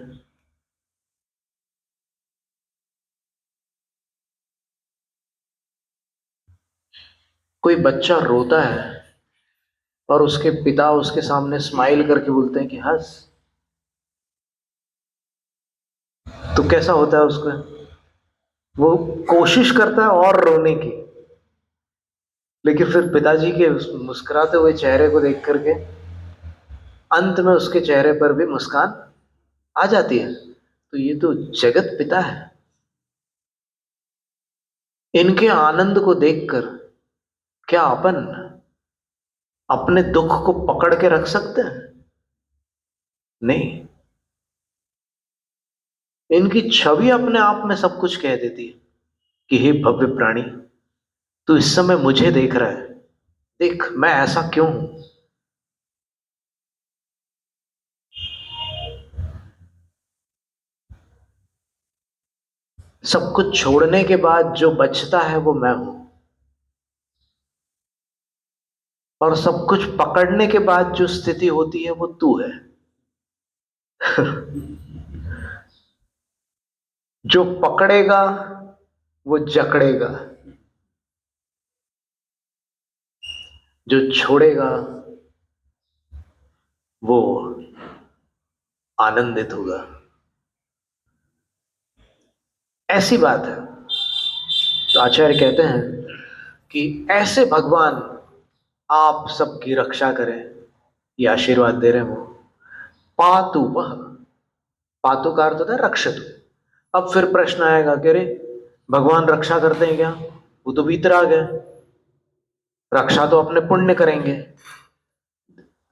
कोई बच्चा रोता है और उसके पिता उसके सामने स्माइल करके बोलते हैं कि हंस, तो कैसा होता है उसका? वो कोशिश करता है और रोने की, लेकिन फिर पिताजी के उस मुस्कुराते हुए चेहरे को देख करके अंत में उसके चेहरे पर भी मुस्कान आ जाती है। तो ये तो जगत पिता है। इनके आनंद को देखकर क्या अपन अपने दुख को पकड़ के रख सकते हैं? नहीं। इनकी छवि अपने आप में सब कुछ कह देती है कि हे भव्य प्राणी, तू इस समय मुझे देख रहा है, देख मैं ऐसा क्यों हूं। सब कुछ छोड़ने के बाद जो बचता है वो मैं हूं, और सब कुछ पकड़ने के बाद जो स्थिति होती है वो तू है। जो पकड़ेगा वो जकड़ेगा, जो छोड़ेगा वो आनंदित होगा। ऐसी बात है। तो आचार्य कहते हैं कि ऐसे भगवान आप सबकी रक्षा करें, ये आशीर्वाद दे रहे हैं वो। पातु वह, पातु का अर्थ होता है रक्षतु। अब फिर प्रश्न आएगा कि अरे भगवान रक्षा करते हैं क्या? वो तो वीतराग है, रक्षा तो अपने पुण्य करेंगे।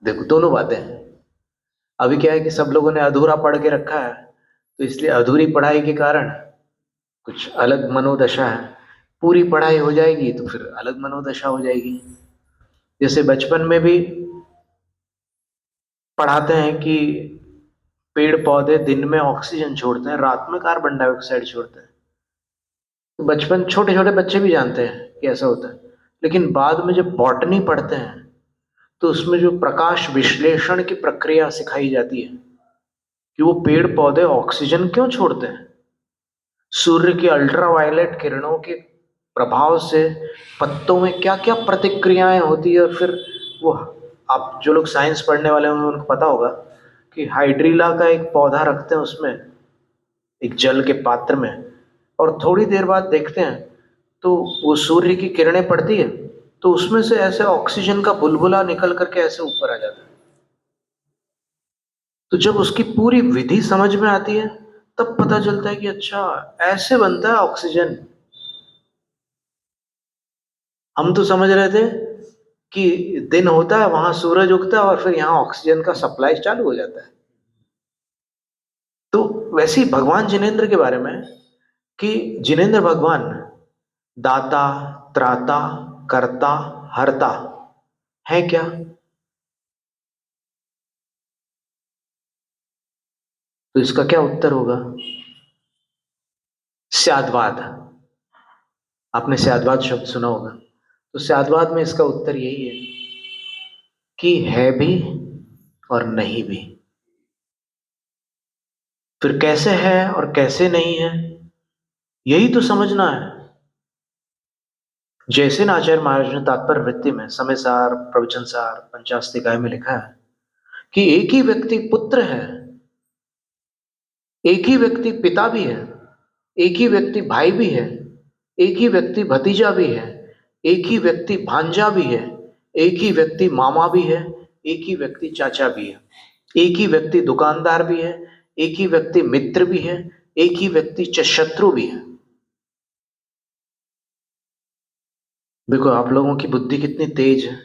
देखो दोनों बातें हैं। अभी क्या है कि सब लोगों ने अधूरा पढ़ के रखा है, तो इसलिए अधूरी पढ़ाई के कारण कुछ अलग मनोदशा है। पूरी पढ़ाई हो जाएगी तो फिर अलग मनोदशा हो जाएगी। जैसे बचपन में भी पढ़ाते हैं कि पेड़ पौधे दिन में ऑक्सीजन छोड़ते हैं, रात में कार्बन डाइऑक्साइड छोड़ते हैं। तो बचपन छोटे छोटे बच्चे भी जानते हैं कि ऐसा होता है। लेकिन बाद में जब बॉटनी पढ़ते हैं तो उसमें जो प्रकाश विश्लेषण की प्रक्रिया सिखाई जाती है कि वो पेड़ पौधे ऑक्सीजन क्यों छोड़ते हैं। सूर्य की अल्ट्रावायलेट किरणों के प्रभाव से पत्तों में क्या क्या प्रतिक्रियाएं होती है। और फिर वो, आप जो लोग साइंस पढ़ने वाले होंगे उनको पता होगा कि हाइड्रीला का एक पौधा रखते हैं उसमें, एक जल के पात्र में, और थोड़ी देर बाद देखते हैं तो वो सूर्य की किरणें पड़ती है तो उसमें से ऐसे ऑक्सीजन का बुलबुला निकल करके ऐसे ऊपर आ जाता है। तो जब उसकी पूरी विधि समझ में आती है तब पता चलता है कि अच्छा ऐसे बनता है ऑक्सीजन। हम तो समझ रहे थे कि दिन होता है, वहां सूरज उगता है और फिर यहाँ ऑक्सीजन का सप्लाई चालू हो जाता है। तो वैसे ही भगवान जिनेंद्र के बारे में कि जिनेंद्र भगवान दाता, त्राता, कर्ता, हरता है क्या? तो इसका क्या उत्तर होगा? स्याद्वाद। आपने स्याद्वाद शब्द सुना होगा। तो स्याद्वाद में इसका उत्तर यही है कि है भी और नहीं भी। फिर कैसे है और कैसे नहीं है, यही तो समझना है। जैसे ना आचार्य महाराज ने तात्पर्य वृत्ति में समय सार, प्रवचन सार, पंचास्तिकाय में लिखा है कि एक ही व्यक्ति पुत्र है, एक ही व्यक्ति पिता भी है, एक ही व्यक्ति भाई भी है, एक ही व्यक्ति भतीजा भी है, एक ही व्यक्ति भांजा भी है, एक ही व्यक्ति मामा भी है, एक ही व्यक्ति चाचा भी है, एक ही व्यक्ति दुकानदार भी है, एक ही व्यक्ति मित्र भी है, एक ही व्यक्ति शत्रु भी है। देखो आप लोगों की बुद्धि कितनी तेज है,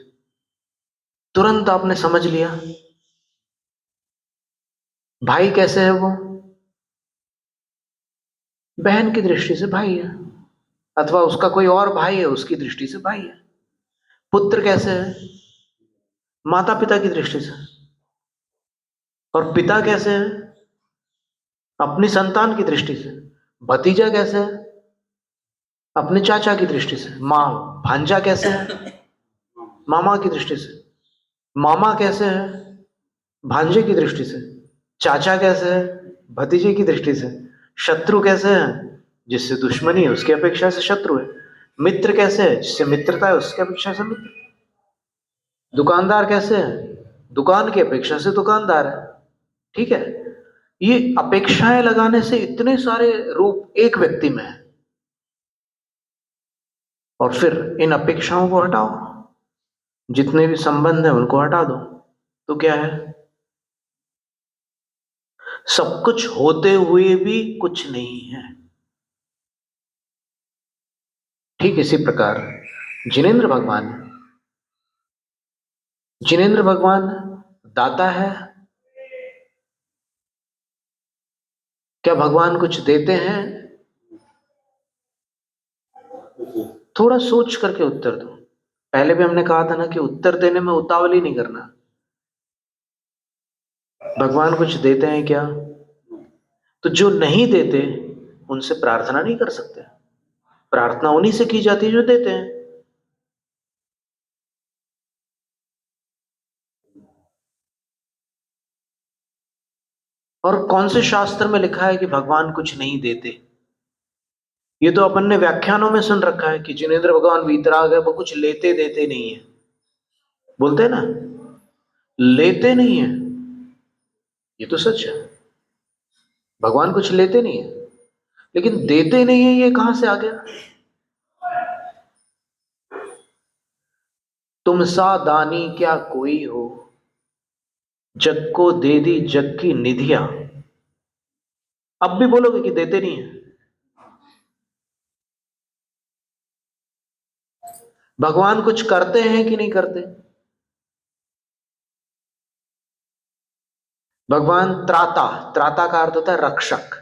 तुरंत आपने समझ लिया। भाई कैसे है वो? बहन की दृष्टि से भाई है, अथवा उसका कोई और भाई है उसकी दृष्टि से भाई है। पुत्र कैसे है? माता पिता की दृष्टि से। और पिता कैसे है? अपनी संतान की दृष्टि से। भतीजा कैसे है? अपने चाचा की दृष्टि से। माँ, भांजा कैसे है? मामा की दृष्टि से। मामा कैसे है? भांजे की दृष्टि से। चाचा कैसे है? भतीजे की दृष्टि से। शत्रु कैसे है? जिससे दुश्मनी है उसकी अपेक्षा से शत्रु है। मित्र कैसे है? जिससे मित्रता है उसकी अपेक्षा से मित्र। दुकानदार कैसे है? दुकान की अपेक्षा से दुकानदार है। ठीक है। ये अपेक्षाएं लगाने से इतने सारे रूप एक व्यक्ति में है, और फिर इन अपेक्षाओं को हटाओ, जितने भी संबंध है उनको हटा दो, तो क्या है? सब कुछ होते हुए भी कुछ नहीं है। ठीक इसी प्रकार जिनेंद्र भगवान, जिनेंद्र भगवान दाता है। क्या भगवान कुछ देते हैं? थोड़ा सोच करके उत्तर दो। पहले भी हमने कहा था ना कि उत्तर देने में उतावली नहीं करना। भगवान कुछ देते हैं क्या? तो जो नहीं देते उनसे प्रार्थना नहीं कर सकते। प्रार्थना उन्हीं से की जाती है जो देते हैं। और कौन से शास्त्र में लिखा है कि भगवान कुछ नहीं देते? ये तो अपन ने व्याख्यानों में सुन रखा है कि जिनेंद्र भगवान वीतराग है, वो कुछ लेते देते नहीं है। बोलते हैं ना, लेते नहीं है। ये तो सच है। भगवान कुछ लेते नहीं है, लेकिन देते नहीं है ये कहां से आ गया? तुम सा दानी क्या कोई हो, जग को दे दी जग की निधियां। अब भी बोलोगे कि देते नहीं है? भगवान कुछ करते हैं कि नहीं करते? भगवान त्राता, त्राता का अर्थ होता है रक्षक,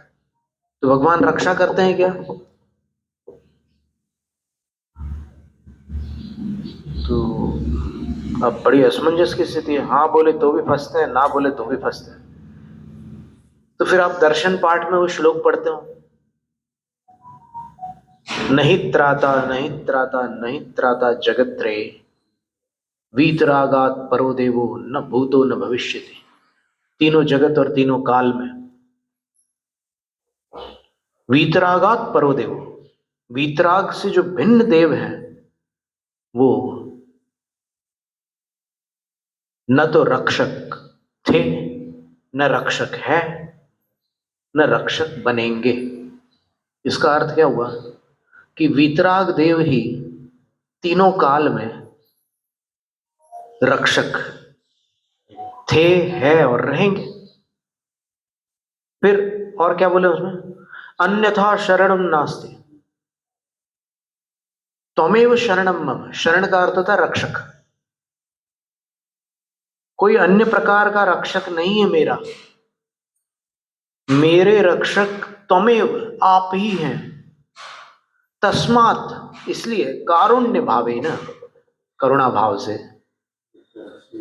तो भगवान रक्षा करते हैं क्या? तो अब बड़ी असमंजस की स्थिति है, हाँ बोले तो भी फंसते हैं, ना बोले तो भी फंसते हैं। तो फिर आप दर्शन पाठ में वो श्लोक पढ़ते हो, नहीं त्राता नहीं त्राता नहीं त्राता जगत्रे, वीतरागात परो देवो न भूतो न भविष्यति। तीनों जगत और तीनों काल में वीतरागात परो देवो, वीतराग से जो भिन्न देव हैं वो न तो रक्षक थे, न रक्षक है, न रक्षक बनेंगे। इसका अर्थ क्या हुआ कि वीतराग देव ही तीनों काल में रक्षक थे, है और रहेंगे। फिर और क्या बोले उसमें, अन्यथा शरणम नास्ति त्वमेव शरणम मम। शरण का अर्थ होता है रक्षक, कोई अन्य प्रकार का रक्षक नहीं है मेरा, मेरे रक्षक त्वमेव, आप ही हैं। तस्मात, इसलिए कारुण्य भावे न, करुणा भाव से,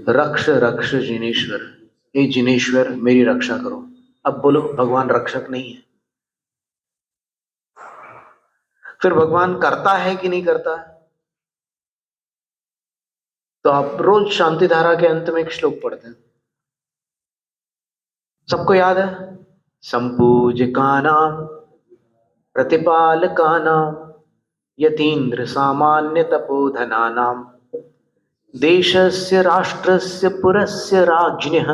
रक्ष रक्ष जिनेश्वर, हे जिनेश्वर मेरी रक्षा करो। अब बोलो भगवान रक्षक नहीं है? फिर भगवान करता है कि नहीं करता है? तो आप रोज शांति धारा के अंत में एक श्लोक पढ़ते हैं, सबको याद है, संपूजकानां प्रतिपालकानां यतीन्द्र सामान्य तपोधनानां देशस्य राष्ट्रस्य पुरस्य राज्ञः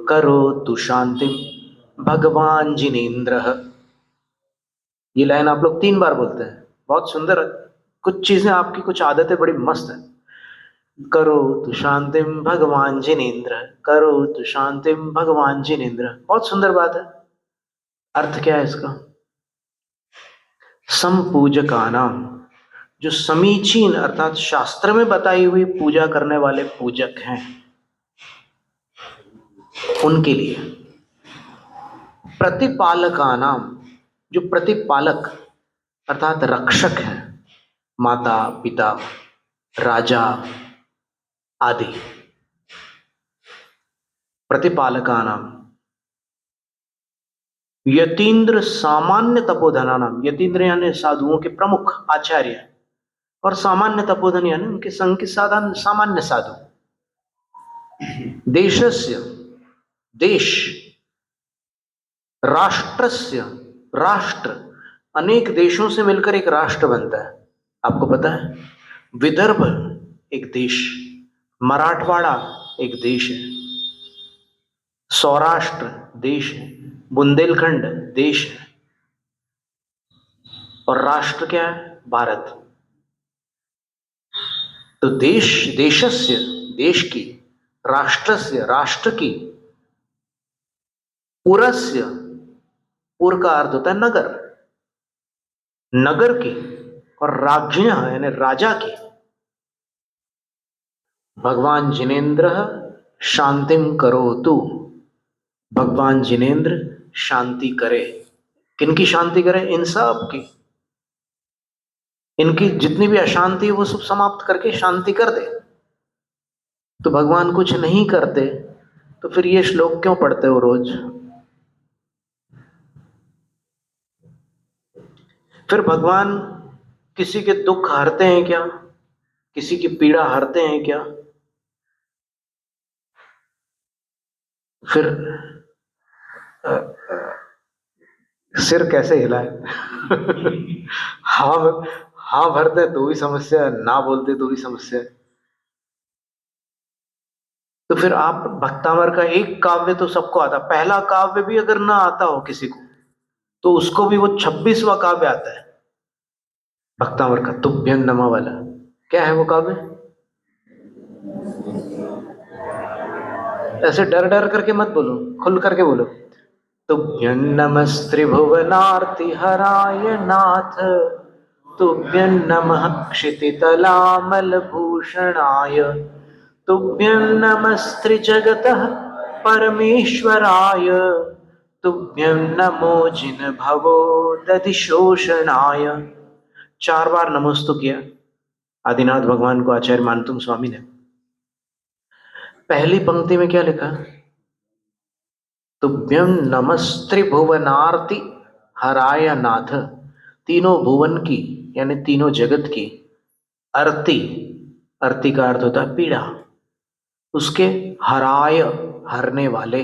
करोतु शांतिं भगवान जिनेन्द्रः। ये लाइन आप लोग 3 बार बोलते हैं, बहुत सुंदर है। कुछ चीजें आपकी, कुछ आदतें बड़ी मस्त है। करोतु शांतिम भगवान जिनेन्द्र, करोतु शांतिम भगवान जिनेन्द्र, बहुत सुंदर बात है। अर्थ क्या है इसका? संपूजकानाम, जो समीचीन अर्थात शास्त्र में बताई हुई पूजा करने वाले पूजक हैं उनके लिए। प्रतिपालकानाम, जो प्रतिपालक अर्थात रक्षक हैं, माता पिता राजा आदि, प्रतिपालकानाम। यतीन्द्र सामान्य तपोधनानाम, यतीन्द्र यानी साधुओं के प्रमुख आचार्य, और सामान्य तपोधन यानी उनके संग के साधारण सामान्य साधु। देशस्य, देश, राष्ट्रस्य, राष्ट्र, अनेक देशों से मिलकर एक राष्ट्र बनता है, आपको पता है। विदर्भ एक देश, मराठवाड़ा एक देश है, सौराष्ट्र देश है, बुंदेलखंड देश है, और राष्ट्र क्या है? भारत। तो देश, देशस्य देश की, राष्ट्रस्य राष्ट्र की, पुरस्य, पुर का अर्थ होता है नगर, नगर की, और राज्ञ यानी राजा की। भगवान जिनेन्द्र शांतिम करोतु, भगवान जिनेन्द्र शांति करे। किनकी शांति करे? इन सब की, इनकी जितनी भी अशांति है वो सब समाप्त करके शांति कर दे। तो भगवान कुछ नहीं करते, तो फिर ये श्लोक क्यों पढ़ते हो रोज? फिर भगवान किसी के दुख हरते हैं क्या? किसी की पीड़ा हरते हैं क्या? फिर सिर कैसे हिलाए? हाँ, हाँ भरते तो भी समस्या है, ना बोलते तो भी समस्या है। तो फिर आप भक्तामर का एक काव्य तो सबको आता, पहला काव्य भी अगर ना आता हो किसी को तो उसको भी वो 26वां काव्य आता है भक्तामर का, तुभ्यं नमः वाला। क्या है वो काव्य? ऐसे डर डर करके मत बोलो, खुल करके बोलो। तुभ्यं नमस्त्रिभुवनार्ति हराय नाथ, तुभ्यं नमः क्षितितलामलभूषणाय, तुभ्यं नमस्त्रिजगतः परमेश्वराय, तुभ्यं नमो जिनभवो दधिशोषणाय। 4 बार नमोस्तु किया आदिनाथ भगवान को आचार्य मानतुम स्वामी ने। पहली पंक्ति में क्या लिखा? तुभ्यं नमस्त्रिभुवनार्ति हराय नाथ, तीनों भुवन की यानी तीनों जगत की अर्ति, अर्ति का अर्थ होता है पीड़ा, उसके हराय हरने वाले,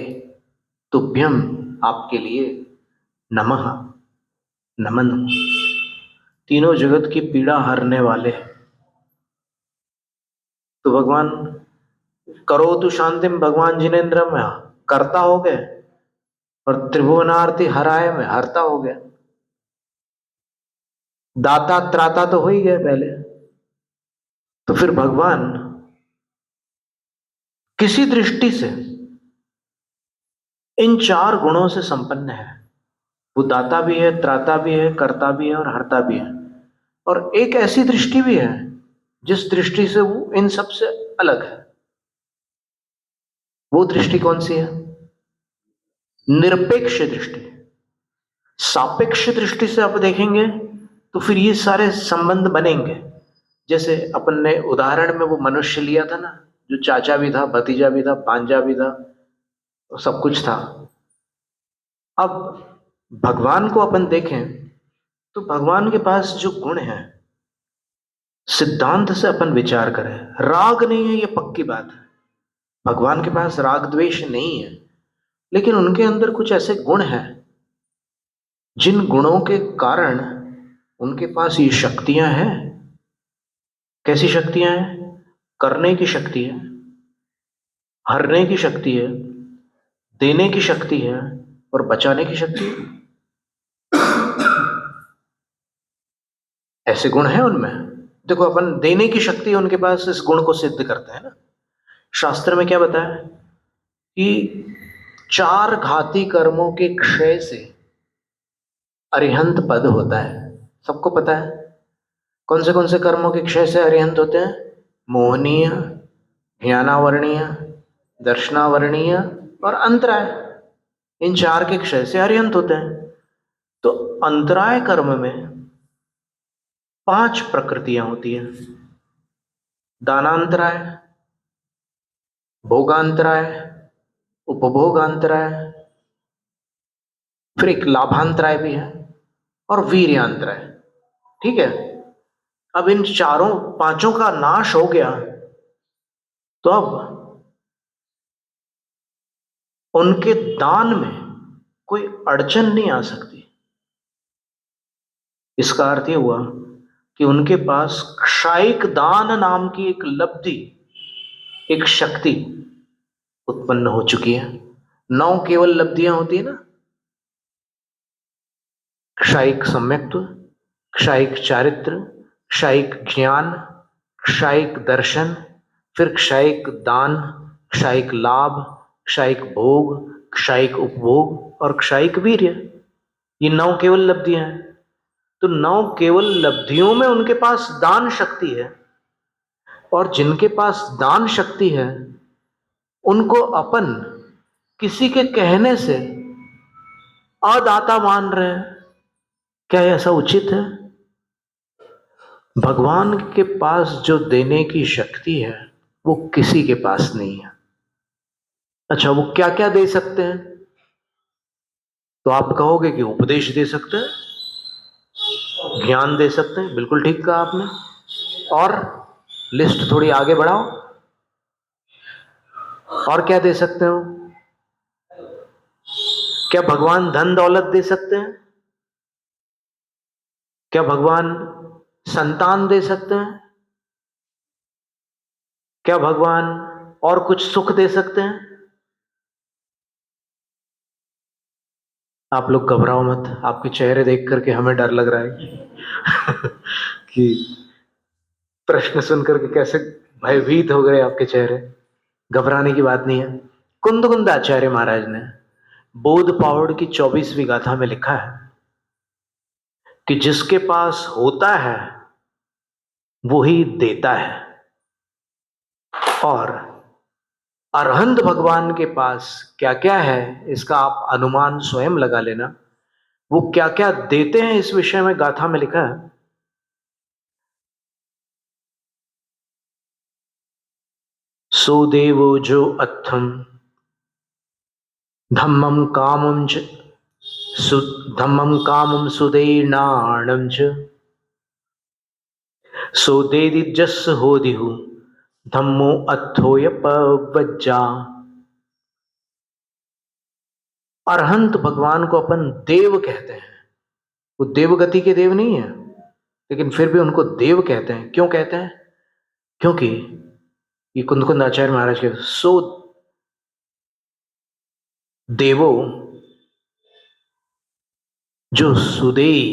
तुभ्यम आपके लिए, नमः नमन, तीनों जगत की पीड़ा हरने वाले। तो भगवान करो तो शांतिम, भगवान जिनेन्द्र में करता हो गए, और त्रिभुवनार्ति हराय में हरता हो गया। दाता त्राता तो हो ही गए पहले। तो फिर भगवान किसी दृष्टि से इन 4 गुणों से संपन्न है। वो दाता भी है, त्राता भी है, करता भी है और हरता भी है। और एक ऐसी दृष्टि भी है जिस दृष्टि से वो इन सब से अलग है। वो दृष्टि कौन सी है? निरपेक्ष दृष्टि। सापेक्ष दृष्टि से आप देखेंगे तो फिर ये सारे संबंध बनेंगे। जैसे अपन ने उदाहरण में वो मनुष्य लिया था ना, जो चाचा भी था, भतीजा भी था, भांजा भी था, तो सब कुछ था। अब भगवान को अपन देखें तो भगवान के पास जो गुण है, सिद्धांत से अपन विचार करें, राग नहीं है ये पक्की बात है, भगवान के पास राग द्वेष नहीं है, लेकिन उनके अंदर कुछ ऐसे गुण हैं जिन गुणों के कारण उनके पास ये शक्तियां हैं। कैसी शक्तियां हैं? करने की शक्ति है, हरने की शक्ति है, देने की शक्ति है और बचाने की शक्ति है। ऐसे गुण हैं उनमें। देखो, अपन देने की शक्ति उनके पास, इस गुण को सिद्ध करते हैं ना। शास्त्र में क्या बताया कि 4 घाती कर्मों के क्षय से अरिहंत पद होता है। सबको पता है कौन से कर्मों के क्षय से अरिहंत होते हैं? मोहनीय, ज्ञानावर्णीय, दर्शनावर्णीय और अंतराय। इन 4 के क्षय से अरिहंत होते हैं। तो अंतराय कर्म में 5 प्रकृतियां होती हैं। दानांतराय, भोगांतराय, उपभोगांतराय, फिर एक लाभांतराय भी है और वीर्यांतराय। ठीक है। अब इन 5 का नाश हो गया तो अब उनके दान में कोई अड़चन नहीं आ सकती। इसका अर्थ यह हुआ कि उनके पास क्षायिक दान नाम की एक लब्धि, एक शक्ति उत्पन्न हो चुकी है। 9 केवल लब्धियां होती है ना, क्षायिक सम्यक्त्व, क्षायिक चारित्र, क्षायिक ज्ञान, क्षायिक दर्शन, फिर क्षायिक दान, क्षायिक लाभ, क्षायिक भोग, क्षायिक उपभोग और क्षायिक वीर्य। ये 9 केवल लब्धियां हैं। तो 9 केवल लब्धियों में उनके पास दान शक्ति है, और जिनके पास दान शक्ति है उनको अपन किसी के कहने से अदाता मान रहे हैं। क्या ऐसा उचित है? भगवान के पास जो देने की शक्ति है वो किसी के पास नहीं है। अच्छा, वो क्या क्या दे सकते हैं? तो आप कहोगे कि उपदेश दे सकते हैं, ज्ञान दे सकते हैं, बिल्कुल ठीक कहा आपने। और लिस्ट थोड़ी आगे बढ़ाओ, और क्या दे सकते हो? क्या भगवान धन दौलत दे सकते हैं? क्या भगवान संतान दे सकते हैं? क्या भगवान और कुछ सुख दे सकते हैं? आप लोग घबराओ मत, आपके चेहरे देख करके हमें डर लग रहा है कि प्रश्न सुनकर के कैसे भयभीत हो गए आपके चेहरे। घबराने की बात नहीं है। कुंद आचार्य महाराज ने बोध पावड़ की 24वीं गाथा में लिखा है कि जिसके पास होता है वो ही देता है, और अरहंत भगवान के पास क्या क्या है इसका आप अनुमान स्वयं लगा लेना। वो क्या क्या देते हैं इस विषय में गाथा में लिखा है। सो देवो जो अत्थम धम्मम कामम च सु धम्मम कामम सुदेनाणम च सो देदिजस हो दिहु धम्मो अथोय पवज्जा। अरहंत भगवान को अपन देव कहते हैं। वो देवगति के देव नहीं है, लेकिन फिर भी उनको देव कहते हैं। क्यों कहते हैं? क्योंकि ये कुंद आचार्य महाराज के सो देवो जो सुदेई,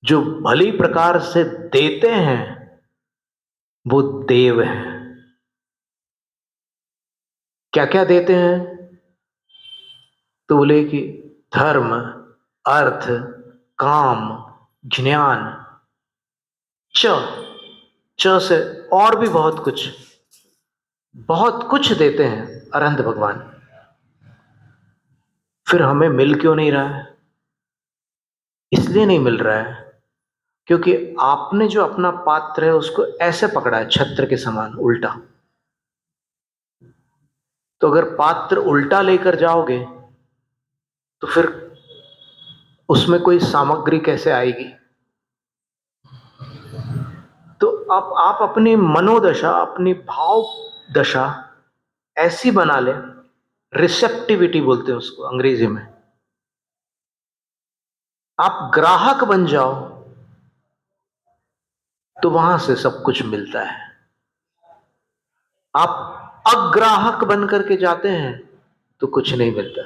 जो भली प्रकार से देते हैं वो देव है। क्या क्या देते हैं? तो बोले कि धर्म, अर्थ, काम, ज्ञान, च च से और भी बहुत कुछ देते हैं अरहंत भगवान। फिर हमें मिल क्यों नहीं रहा है? इसलिए नहीं मिल रहा है क्योंकि आपने जो अपना पात्र है उसको ऐसे पकड़ा है छत्र के समान उल्टा। तो अगर पात्र उल्टा लेकर जाओगे तो फिर उसमें कोई सामग्री कैसे आएगी? तो आप अपनी मनोदशा, अपनी भाव दशा ऐसी बना ले, रिसेप्टिविटी बोलते हैं उसको अंग्रेजी में। आप ग्राहक बन जाओ तो वहां से सब कुछ मिलता है। आप अग्राहक बन करके जाते हैं तो कुछ नहीं मिलता।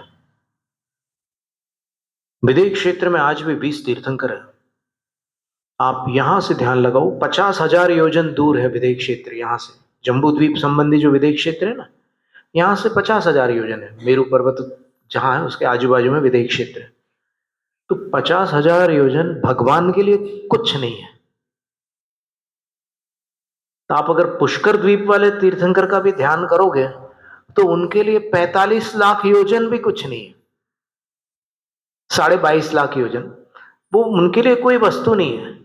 विदेश क्षेत्र में आज भी 20 तीर्थंकर है। आप यहां से ध्यान लगाओ, 50,000 योजन दूर है विदेश क्षेत्र यहां से। जम्बू द्वीप संबंधी जो विदेश क्षेत्र है ना, यहां से 50,000 योजन है। मेरू पर्वत जहां है उसके आजू बाजू में विदेश क्षेत्र है। तो 50,000 योजन भगवान के लिए कुछ नहीं है। तो आप अगर पुष्कर द्वीप वाले तीर्थंकर का भी ध्यान करोगे तो उनके लिए 45 लाख योजन भी कुछ नहीं है। 22.5 लाख योजन वो उनके लिए कोई वस्तु नहीं है।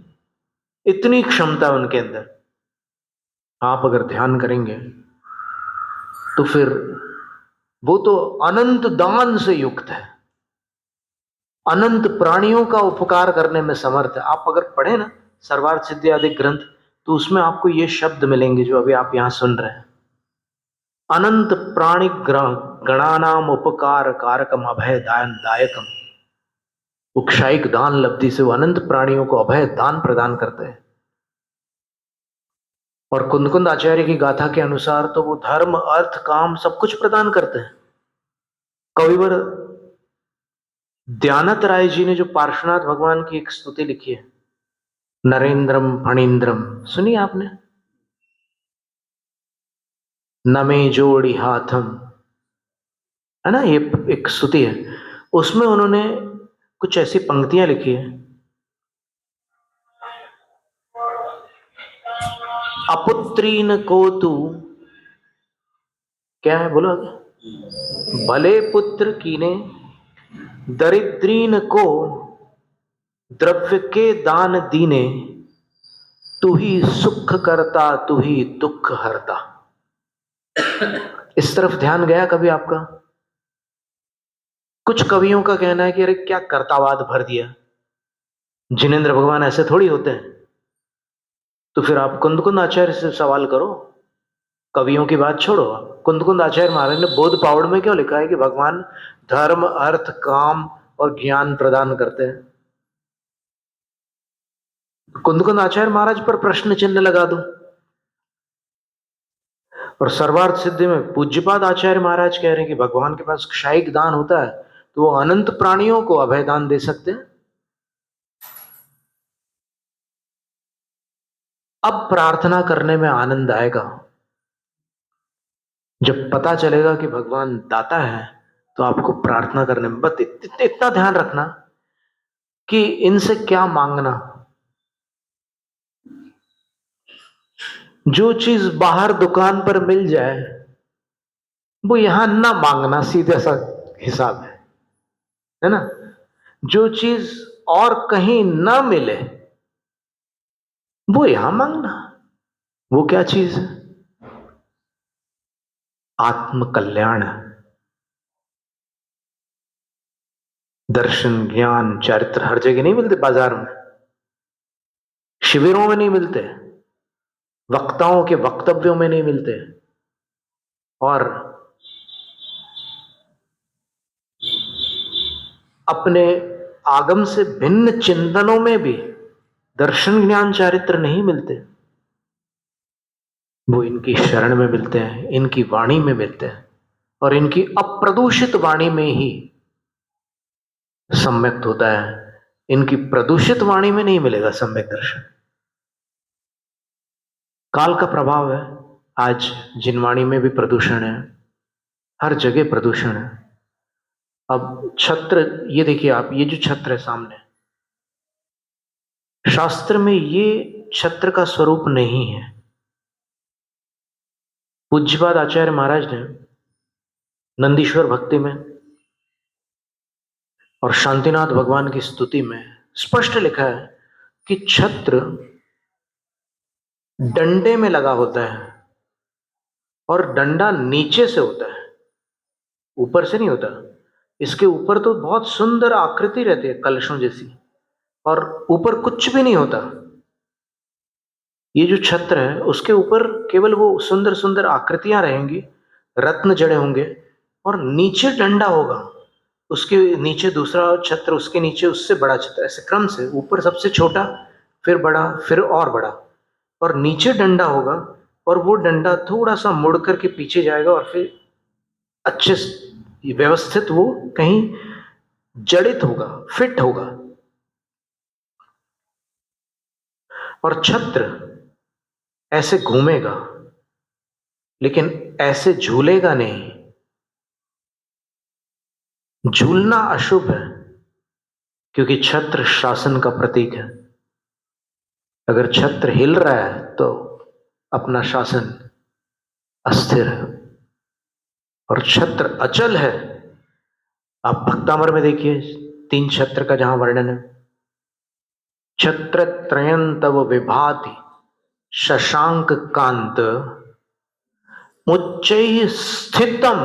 इतनी क्षमता उनके अंदर। आप अगर ध्यान करेंगे तो फिर वो तो अनंत दान से युक्त है, अनंत प्राणियों का उपकार करने में समर्थ है। आप अगर पढ़े ना सर्वार्थ सिद्धि आदि ग्रंथ, तो उसमें आपको ये शब्द मिलेंगे जो अभी आप यहां सुन रहे हैं। अनंत प्राणी गणानाम उपकार कारकम अभय दान दायकम। उक्षायिक दान लब्धि से वो अनंत प्राणियों को अभय दान प्रदान करते हैं। और कुंद आचार्य की गाथा के अनुसार तो वो धर्म, अर्थ, काम सब कुछ प्रदान करते हैं। कविवर दयानंद राय जी ने जो पार्श्वनाथ भगवान की एक स्तुति लिखी है, नरेंद्रम फणींद्रम, सुनिए आपने? नमे जोड़ी हाथम, है ना, ये एक स्तुति है। उसमें उन्होंने कुछ ऐसी पंक्तियां लिखी है। अपुत्रीन को तू, क्या है बोलो आगे? भले पुत्र कीने दरिद्रीन को द्रव्य के दान दीने, तू ही सुख करता तू ही दुख हरता। इस तरफ ध्यान गया कभी आपका? कुछ कवियों का कहना है कि अरे क्या कर्तावाद भर दिया, जिनेंद्र भगवान ऐसे थोड़ी होते हैं। तो फिर आप कुंद आचार्य से सवाल करो, कवियों की बात छोड़ो। कुंद आचार्य महाराज ने बोध पावड़ में क्यों लिखा है कि भगवान धर्म, अर्थ, काम और ज्ञान प्रदान करते हैं? कुंद आचार्य महाराज पर प्रश्न चिन्ह लगा दो। और सर्वार्थ सिद्धि में पूज्यपाद आचार्य महाराज कह रहे हैं कि भगवान के पास क्षयिक दान होता है तो वो अनंत प्राणियों को अभय दान दे सकते हैं। अब प्रार्थना करने में आनंद आएगा जब पता चलेगा कि भगवान दाता है। तो आपको प्रार्थना करने में बस इतना ध्यान रखना कि इनसे क्या मांगना। जो चीज बाहर दुकान पर मिल जाए वो यहां ना मांगना, सीधा सा हिसाब है ना। जो चीज और कहीं ना मिले वो यहां मांगना। वो क्या चीज है? आत्म कल्याण, दर्शन, ज्ञान, चरित्र हर जगह नहीं मिलते, बाजार में, शिविरों में नहीं मिलते, वक्ताओं के वक्तव्यों में नहीं मिलते, और अपने आगम से भिन्न चिंतनों में भी दर्शन, ज्ञान, चारित्र नहीं मिलते। वो इनकी शरण में मिलते हैं, इनकी वाणी में मिलते हैं, और इनकी अप्रदूषित वाणी में ही सम्यक होता है। इनकी प्रदूषित वाणी में नहीं मिलेगा सम्यक दर्शन। काल का प्रभाव है आज, जिन वाणी में भी प्रदूषण है, हर जगह प्रदूषण है। अब छत्र, ये देखिए आप, ये जो छत्र है सामने, शास्त्र में ये छत्र का स्वरूप नहीं है। पूज्यपाद आचार्य महाराज ने नंदीश्वर भक्ति में और शांतिनाथ भगवान की स्तुति में स्पष्ट लिखा है कि छत्र डंडे में लगा होता है, और डंडा नीचे से होता है, ऊपर से नहीं होता। इसके ऊपर तो बहुत सुंदर आकृति रहती है कलशों जैसी, और ऊपर कुछ भी नहीं होता। ये जो छत्र है उसके ऊपर केवल वो सुंदर सुंदर आकृतियां रहेंगी, रत्न जड़े होंगे, और नीचे डंडा होगा, उसके नीचे दूसरा छत्र, उसके नीचे उससे बड़ा छत्र, ऐसे क्रम से, ऊपर सबसे छोटा, फिर बड़ा, फिर और बड़ा, और नीचे डंडा होगा, और वो डंडा थोड़ा सा मुड़ करके पीछे जाएगा, और फिर अच्छे से व्यवस्थित वो कहीं जड़ित होगा, फिट होगा। और छत्र ऐसे घूमेगा, लेकिन ऐसे झूलेगा नहीं। झूलना अशुभ है, क्योंकि छत्र शासन का प्रतीक है। अगर छत्र हिल रहा है तो अपना शासन अस्थिर है, और छत्र अचल है। आप भक्तामर में देखिए 3 छत्र का जहां वर्णन है, छत्र त्रयं तव विभाति शशांक कांत उच्चैः स्थितम।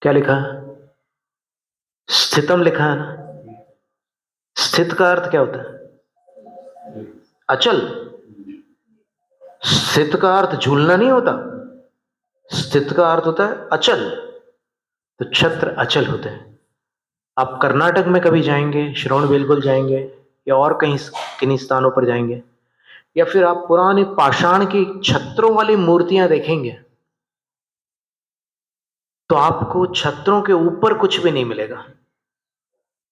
क्या लिखा है? स्थितम लिखा है ना। स्थित का अर्थ क्या होता है? अचल। स्थित का अर्थ झूलना नहीं होता, स्थित का अर्थ होता है अचल। तो छत्र अचल होते हैं। आप कर्नाटक में कभी जाएंगे, श्रवणबेलगोल जाएंगे, या और कहीं किन्हीं स्थानों पर जाएंगे, या फिर आप पुराने पाषाण की छत्रों वाली मूर्तियां देखेंगे, तो आपको छत्रों के ऊपर कुछ भी नहीं मिलेगा।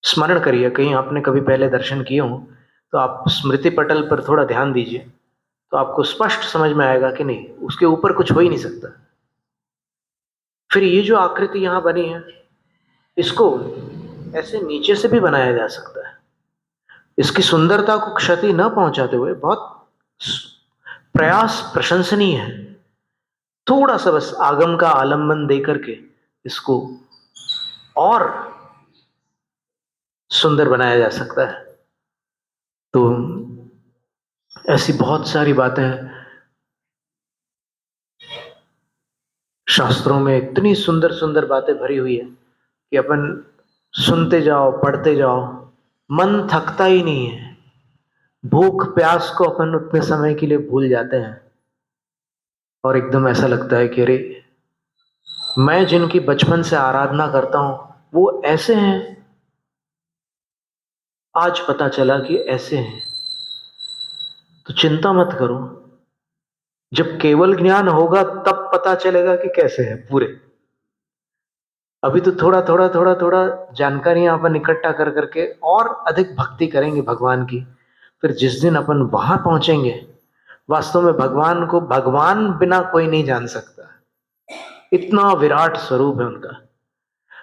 स्मरण करिए, कहीं आपने कभी पहले दर्शन किए हो तो आप स्मृति पटल पर थोड़ा ध्यान दीजिए, तो आपको स्पष्ट समझ में आएगा कि नहीं, उसके ऊपर कुछ हो ही नहीं सकता। फिर ये जो आकृति यहां बनी है, इसको ऐसे नीचे से भी बनाया जा सकता है। इसकी सुंदरता को क्षति न पहुंचाते हुए बहुत प्रयास प्रशंसनीय है। थोड़ा सा बस आगम का आलंबन देकर के इसको और सुंदर बनाया जा सकता है। तो ऐसी बहुत सारी बातें हैं शास्त्रों में, इतनी सुंदर सुंदर बातें भरी हुई है कि अपन सुनते जाओ, पढ़ते जाओ, मन थकता ही नहीं है। भूख प्यास को अपन उतने समय के लिए भूल जाते हैं, और एकदम ऐसा लगता है कि अरे, मैं जिनकी बचपन से आराधना करता हूं वो ऐसे हैं, आज पता चला कि ऐसे हैं। तो चिंता मत करो, जब केवल ज्ञान होगा तब पता चलेगा कि कैसे है पूरे। अभी तो थोड़ा थोड़ा थोड़ा थोड़ा जानकारियां अपन इकट्ठा कर करके और अधिक भक्ति करेंगे भगवान की। फिर जिस दिन अपन वहां पहुंचेंगे, वास्तव में भगवान को भगवान बिना कोई नहीं जान सकता, इतना विराट स्वरूप है उनका।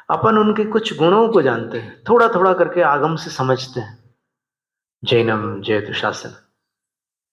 अपन उनके कुछ गुणों को जानते हैं, थोड़ा थोड़ा करके आगम से समझते हैं। जैनम जयतु शासन।